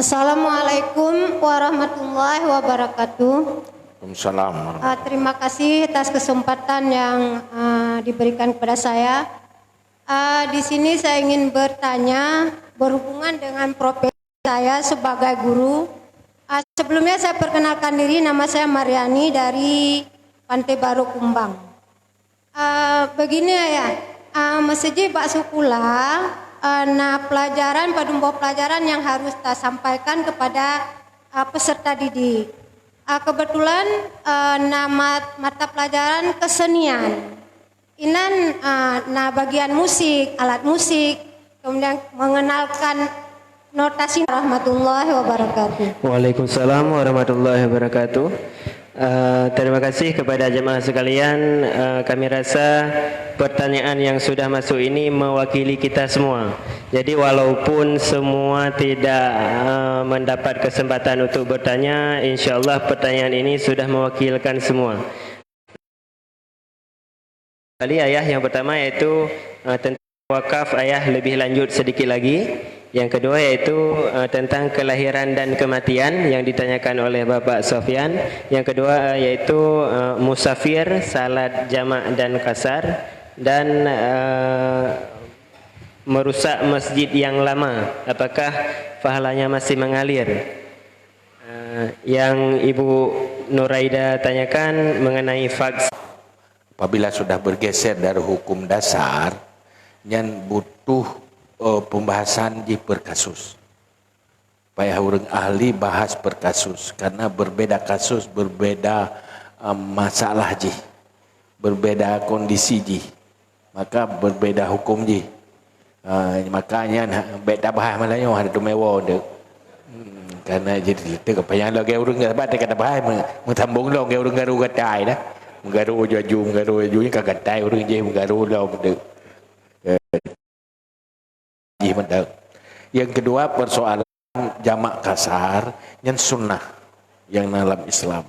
S11: Assalamualaikum warahmatullahi wabarakatuh.
S1: Waalaikumsalam.
S11: Terima kasih atas kesempatan yang diberikan kepada saya. Di sini saya ingin bertanya berhubungan dengan profesi saya sebagai guru. Sebelumnya saya perkenalkan diri, nama saya Mariani dari Pantai Baru Kumbang. Begini ya, Masjid Bak Sukula, nah pelajaran padumbo pelajaran yang harus kita sampaikan kepada peserta didik. Kebetulan nama mata pelajaran kesenian. Inan nah bagian musik, alat musik, kemudian mengenalkan notasi. Warahmatullahi wabarakatuh.
S2: Waalaikumsalam warahmatullahi wabarakatuh. Terima kasih kepada jemaah sekalian. Kami rasa pertanyaan yang sudah masuk ini mewakili kita semua. Jadi walaupun semua tidak mendapat kesempatan untuk bertanya, insyaAllah pertanyaan ini sudah mewakilkan semua. Kali ayah yang pertama yaitu tentang wakaf ayah lebih lanjut sedikit lagi. Yang kedua yaitu tentang kelahiran dan kematian yang ditanyakan oleh Bapak Sofyan. Yang kedua yaitu musafir, salat jamak dan kasar, dan merusak masjid yang lama, apakah pahalanya masih mengalir? Yang Ibu Nuraida tanyakan mengenai vaksin.
S1: Apabila sudah bergeser dari hukum dasar, yang butuh pembahasan di per kasus. Supaya orang ahli bahas per kasus, karena berbeda kasus, berbeda masalah ji, berbeda kondisi ji, maka berbeda hukum ji. Makanya beda bahas malahnya ada tu mewah dek. Karena jadi kita kepanjang lagi orang nggak dapat kata bahas mentambung lo, orang garu gatai dah, menggaru jaju, menggaru jajunya kagak gatai orang je menggaru lo dek. Yang kedua persoalan jamak kasar yang sunnah yang dalam Islam.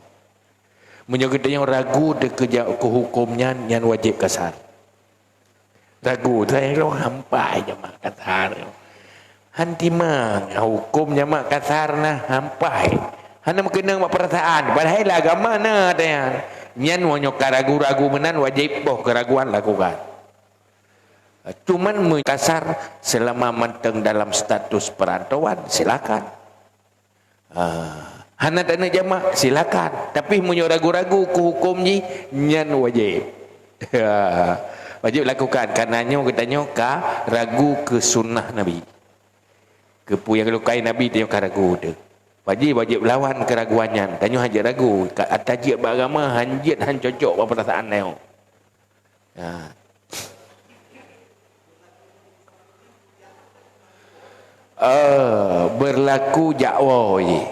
S1: Menyebut yang ragu ke hukumnya yang wajib kasar. Ragu saya lo hampai jamak kasar. Hanti mang hukum jamak kasar nah hampai. Hana kena mak perasaan. Padahal agama na tanya. Nyan wanyok ragu-ragu menan wajib boh keraguan lakukan. Cuman kasar selama menteng dalam status perantauan silakan. Hana dana jamak silakan. Tapi munyo ragu-ragu ke hukum ni nyan wajib. Wajib lakukan karenanya katanya ka ragu ke sunnah Nabi. Ke pu yang lukai Nabi dia ka ragu tu. Wajib lawan keraguannya. Tanya haja ragu atajik beragama hanjit han cocok perasaan neo. Berlaku jakwa je.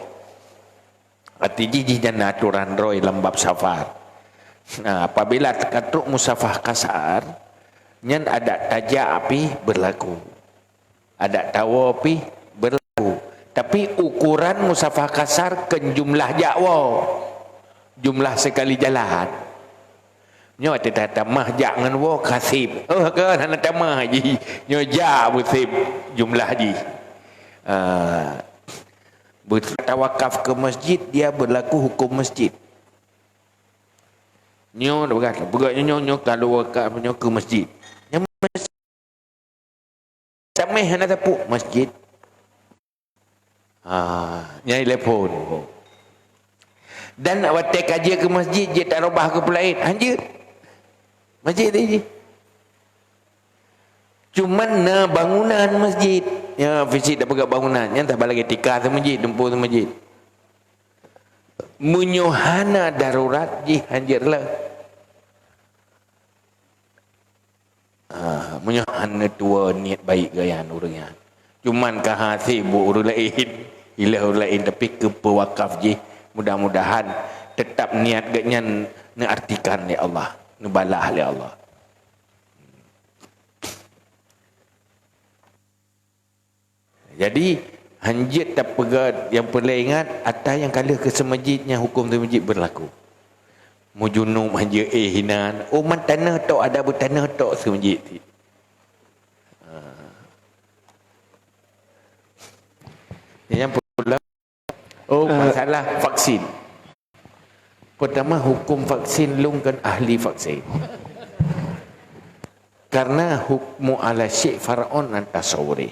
S1: Arti jiji dan aturan roy lembab safar. Apabila katuk musafah kasar, nyan ada tajak api berlaku. Ada tawa api berlaku. Tapi ukuran musafah kasar ke jumlah jakwa. Jumlah sekali jalan. Nyo ada tamah jangan wo kasib. Kan hana tamah ji. Nyo ja busib jumlah ji. Bertawakaf ke masjid dia berlaku hukum masjid. Nyo berkata, nyo kalau wakaf nyo ke masjid. Nyo sampai hana tapuk masjid. Nyai telefon. Dan awak kaji ke masjid je tak robah ke pelain. Anjir. Masjid ni. Cuman na bangunan masjid. Ya, fisik dah pegang bangunan. Yang tak balik tikar tu masjid, tempur tu masjid. Menyohana darurat ji hanjirlah. Menyohana tua niat baik gayan orangnya. Cuman kahasi bu orang lain. Ilah orang lain tapi ke pewakaf ji. Mudah-mudahan tetap niat gaknya neartikan oleh Allah. Nebalah oleh Allah. Jadi hanjit tak pegat yang perlu ingat atas yang kala ke semajidnya hukum tu masjid berlaku. Mujunum hanjit hinan. Oh man tanah tok ada bertanah tok semajid. Yang pula Oh, masalah vaksin. Pertama, hukum vaksin lung kan ahli vaksin. Karena hukmu ala syekh faraon antasawri.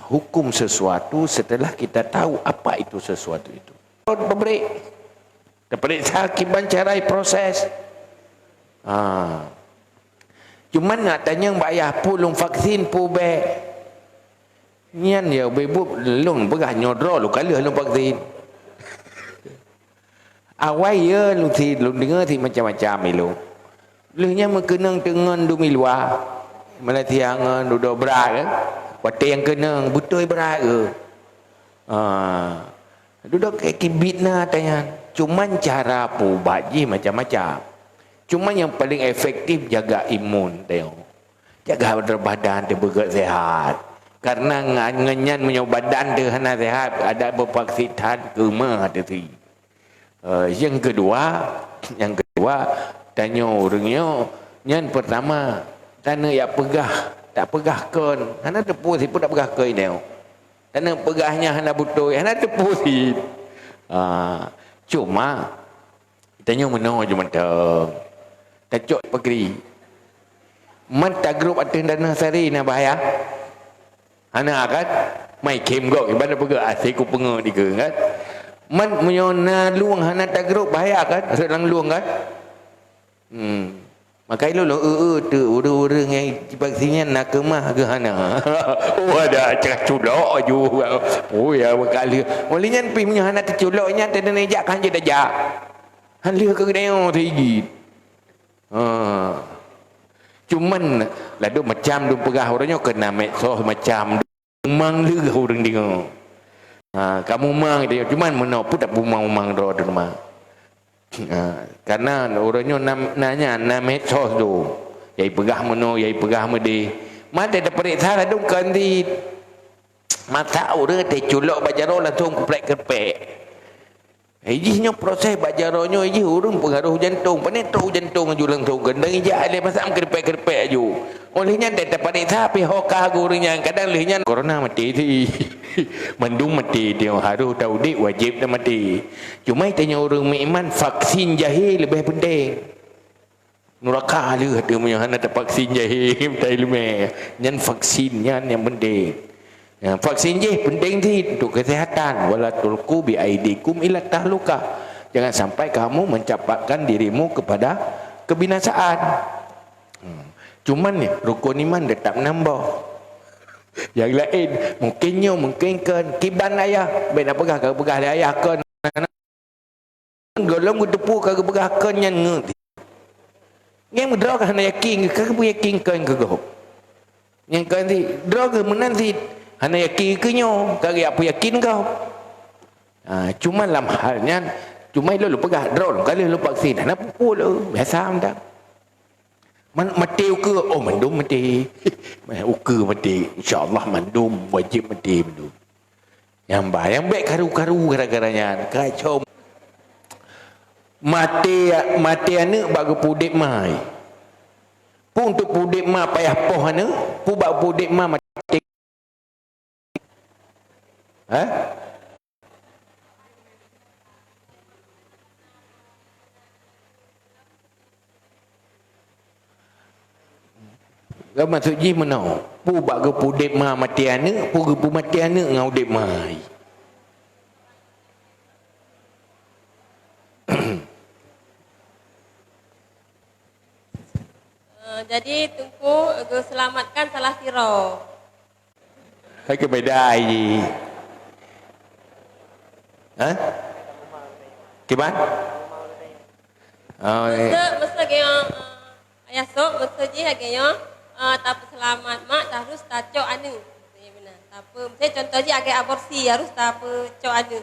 S1: Hukum sesuatu setelah kita tahu apa itu sesuatu itu. Pemberi, periksa kiban carai proses. Cuman nak tanya mbak ayah pulung vaksin pube. Nyan ya bebu lung begah nyodro lu kali lu vaksin. Awal ya lu dengar si macam-macam lu. Lunya mengenang dengan dumi luar. Melatihan duduk berat kan. Waktu yang kenang betul berat ke. Duduk kayak kibit na tanya. Cuman cara pubaji macam-macam. Cuman yang paling efektif jaga imun tengok. Jaga badan dia bergerak sehat. Karena nganyan punya badan dia hana sehat, ada berpaksitan kemah tadi. Yang kedua tanya orangnya, yang pertama tanah yang pegah, tak pegah kon, hana tepu si pun tak pegah kon dia. Tanah pegahnya hana butuh, hana tepu si. Cuma tanya mana je mentang. Tak pergi. Mata grup atas dana sari na bahaya. Hana kan mai kem gok ibarat pega asik ku penga di kan. Man menyona luang hana tagruk bahaya kan. Selang luang kan. Makai lo tu orang yang vaksinnya nak kemah ke hana. Oh ada cak culok ju. Oh ya berkali. Olehnya pi punya hana terculoknya tak ada nejak kan je dah. Han lihat ke dia tinggi. Cuman lalu macam dum pegah orangnya kena medsos macam mang leh orang dia. Kamu mang dia cuman mana pun tak mang ro di rumah. Karena orangnya nanya medsos tu. Yai pegah mana, yai pegah medi. Mata dah periksa lah dum kanti. Mata orang teh culok bajaro langsung keplek-keplek. Ijihnya proses bajaronya ijih urung pengaruh jantung. Penetro jantung aju langsung gendang ijih ada pasang kerpek-kerpek aju. Olehnya tak dapat tapi hoka gurunya kadang lehnya corona mati ti. Mendung mati dia harus tahu dik wajib dah mati. Cuma tanya orang iman vaksin jahil lebih penting. Nuraka lu dia punya hana tak vaksin jahil tai lume. Nyan vaksinnya yang penting. Ya, vaksin je penting sih untuk kesehatan. Wala tulqu bi aidikum ila tahluka. Jangan sampai kamu mencampakkan dirimu kepada kebinasaan. Cuman ni rukun iman dia tak menambah. Yang lain mungkinkan kiban ayah baik nak pegah ayah kan. Golong depu kagak pegah kan yang ngerti. Yang draw kan yakin kagak yakin kan kagak. Yang kan si draw ke menanti hana yakin ke nyo, kagak apa yakin kau. Cuma dalam halnya, cuma lu pegah drone kali lu vaksin, hana pukul lu, biasa dah. Mati uke, oh mandum mati. Uke mati, insyaAllah mandum, wajib mati mandum. Yang baik karu-karu gara-garanya, kacau. Mati anak bagi pudek mai. Pun untuk pudek mai payah poh anak, pun bagi pudek mai mati. Maksud ji mana? Pu bak ke pu dep ma mati anak, pu ke pu mati anak ngau dep mai.
S10: Jadi tunggu selamatkan salah siro.
S1: Hai ke beda ai. Kiban?
S10: Masa kaya ayah sok, masa je agaknya tak selamat mak harus tak cok anu. Ya benar. Tak apa, misalnya contoh je agak aborsi harus tak apa cok anu.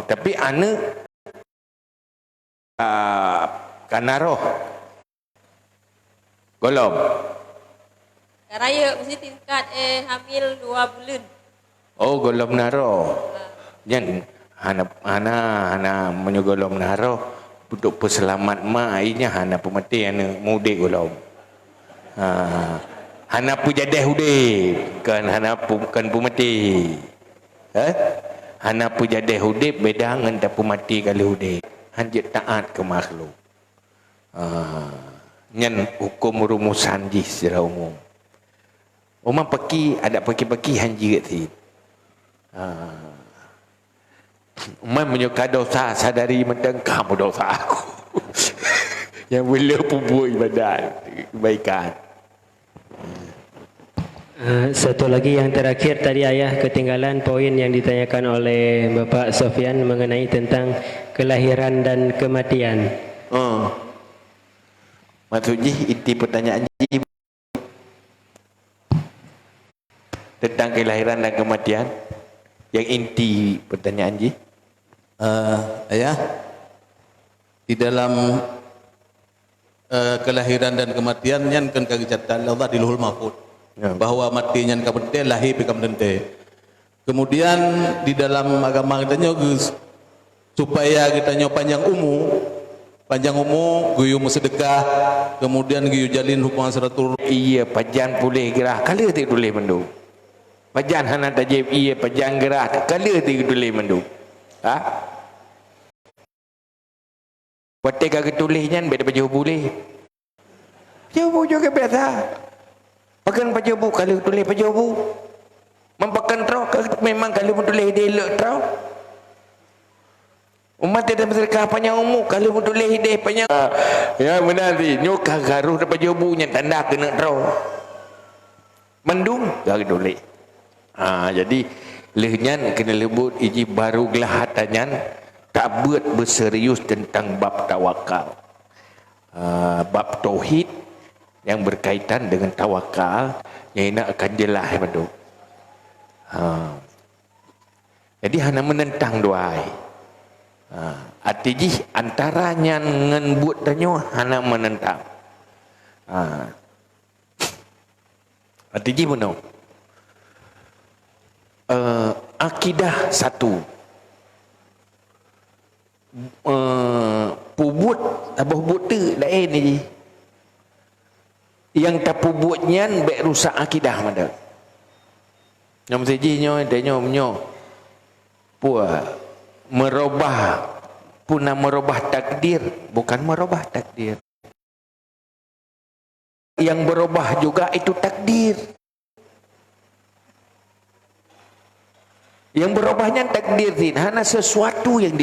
S1: Tapi anak kanaroh golom.
S10: Karaya mesti tingkat hamil 2 bulan.
S1: Oh, golom naro. Jan hana menyogolom naro untuk peselamat mak ainya hana pemati hana mudik golom. Hana pu jadeh udip kan hana pu kan pemati. hana pu jadi hudib beda dengan tapu mati kali hudib. Hanjit taat ke makhluk. Nyen hukum rumusan ji secara umum. Umam peki ada peki-peki hanji kat Umam menyuka dosa, sadari mendeng kamu dosa aku. Yang boleh buat ibadat kebaikan.
S2: Satu lagi yang terakhir tadi ayah ketinggalan poin yang ditanyakan oleh Bapak Sofyan mengenai tentang kelahiran dan kematian.
S1: Maksudnya inti pertanyaan tentang kelahiran dan kematian. Yang inti pertanyaan ji.
S9: Ayah, di dalam kelahiran dan kematian yang kan kagijatan Allah di Lauhul Mahfuz bahwa matinya kan bente lahir pikam bente. Kemudian di dalam agama kita supaya kita panjang umur guyu sedekah, kemudian guyu jalin hubungan seratul.
S1: Iya pajan boleh gerah kali tidak boleh mendung. Pajan hana tajib iya pajan gerah kali tidak boleh mendung. Watek agak tulisnya beda baju boleh. Baju juga biasa. Pakan baju kalau tulis baju. Mempakan terau memang kalau tulis dia elok terau. Umat tidak bersedekah panjang umur kalau tulis dia panjang. Ya benar ni nyokah garuh dapat baju nya tanda kena terau. Mendung gak tulis. Jadi lehnyan kena lebut iji baru gelahatannya tak buat berserius tentang bab tawakal. Bab tauhid yang berkaitan dengan tawakal yang nak akan jelas betul. Jadi hanya menentang doai. Artinya antaranya dengan buat danyo hanya menentang. Artinya benar. Akidah satu. Pubut abah buta lain ni. Yang tak pubutnya baik rusak akidah mana. Yang sejinya denyo puah merubah punah merubah takdir bukan merubah takdir. Yang berubah juga itu takdir. Yang berubahnya takdir hanya sesuatu yang di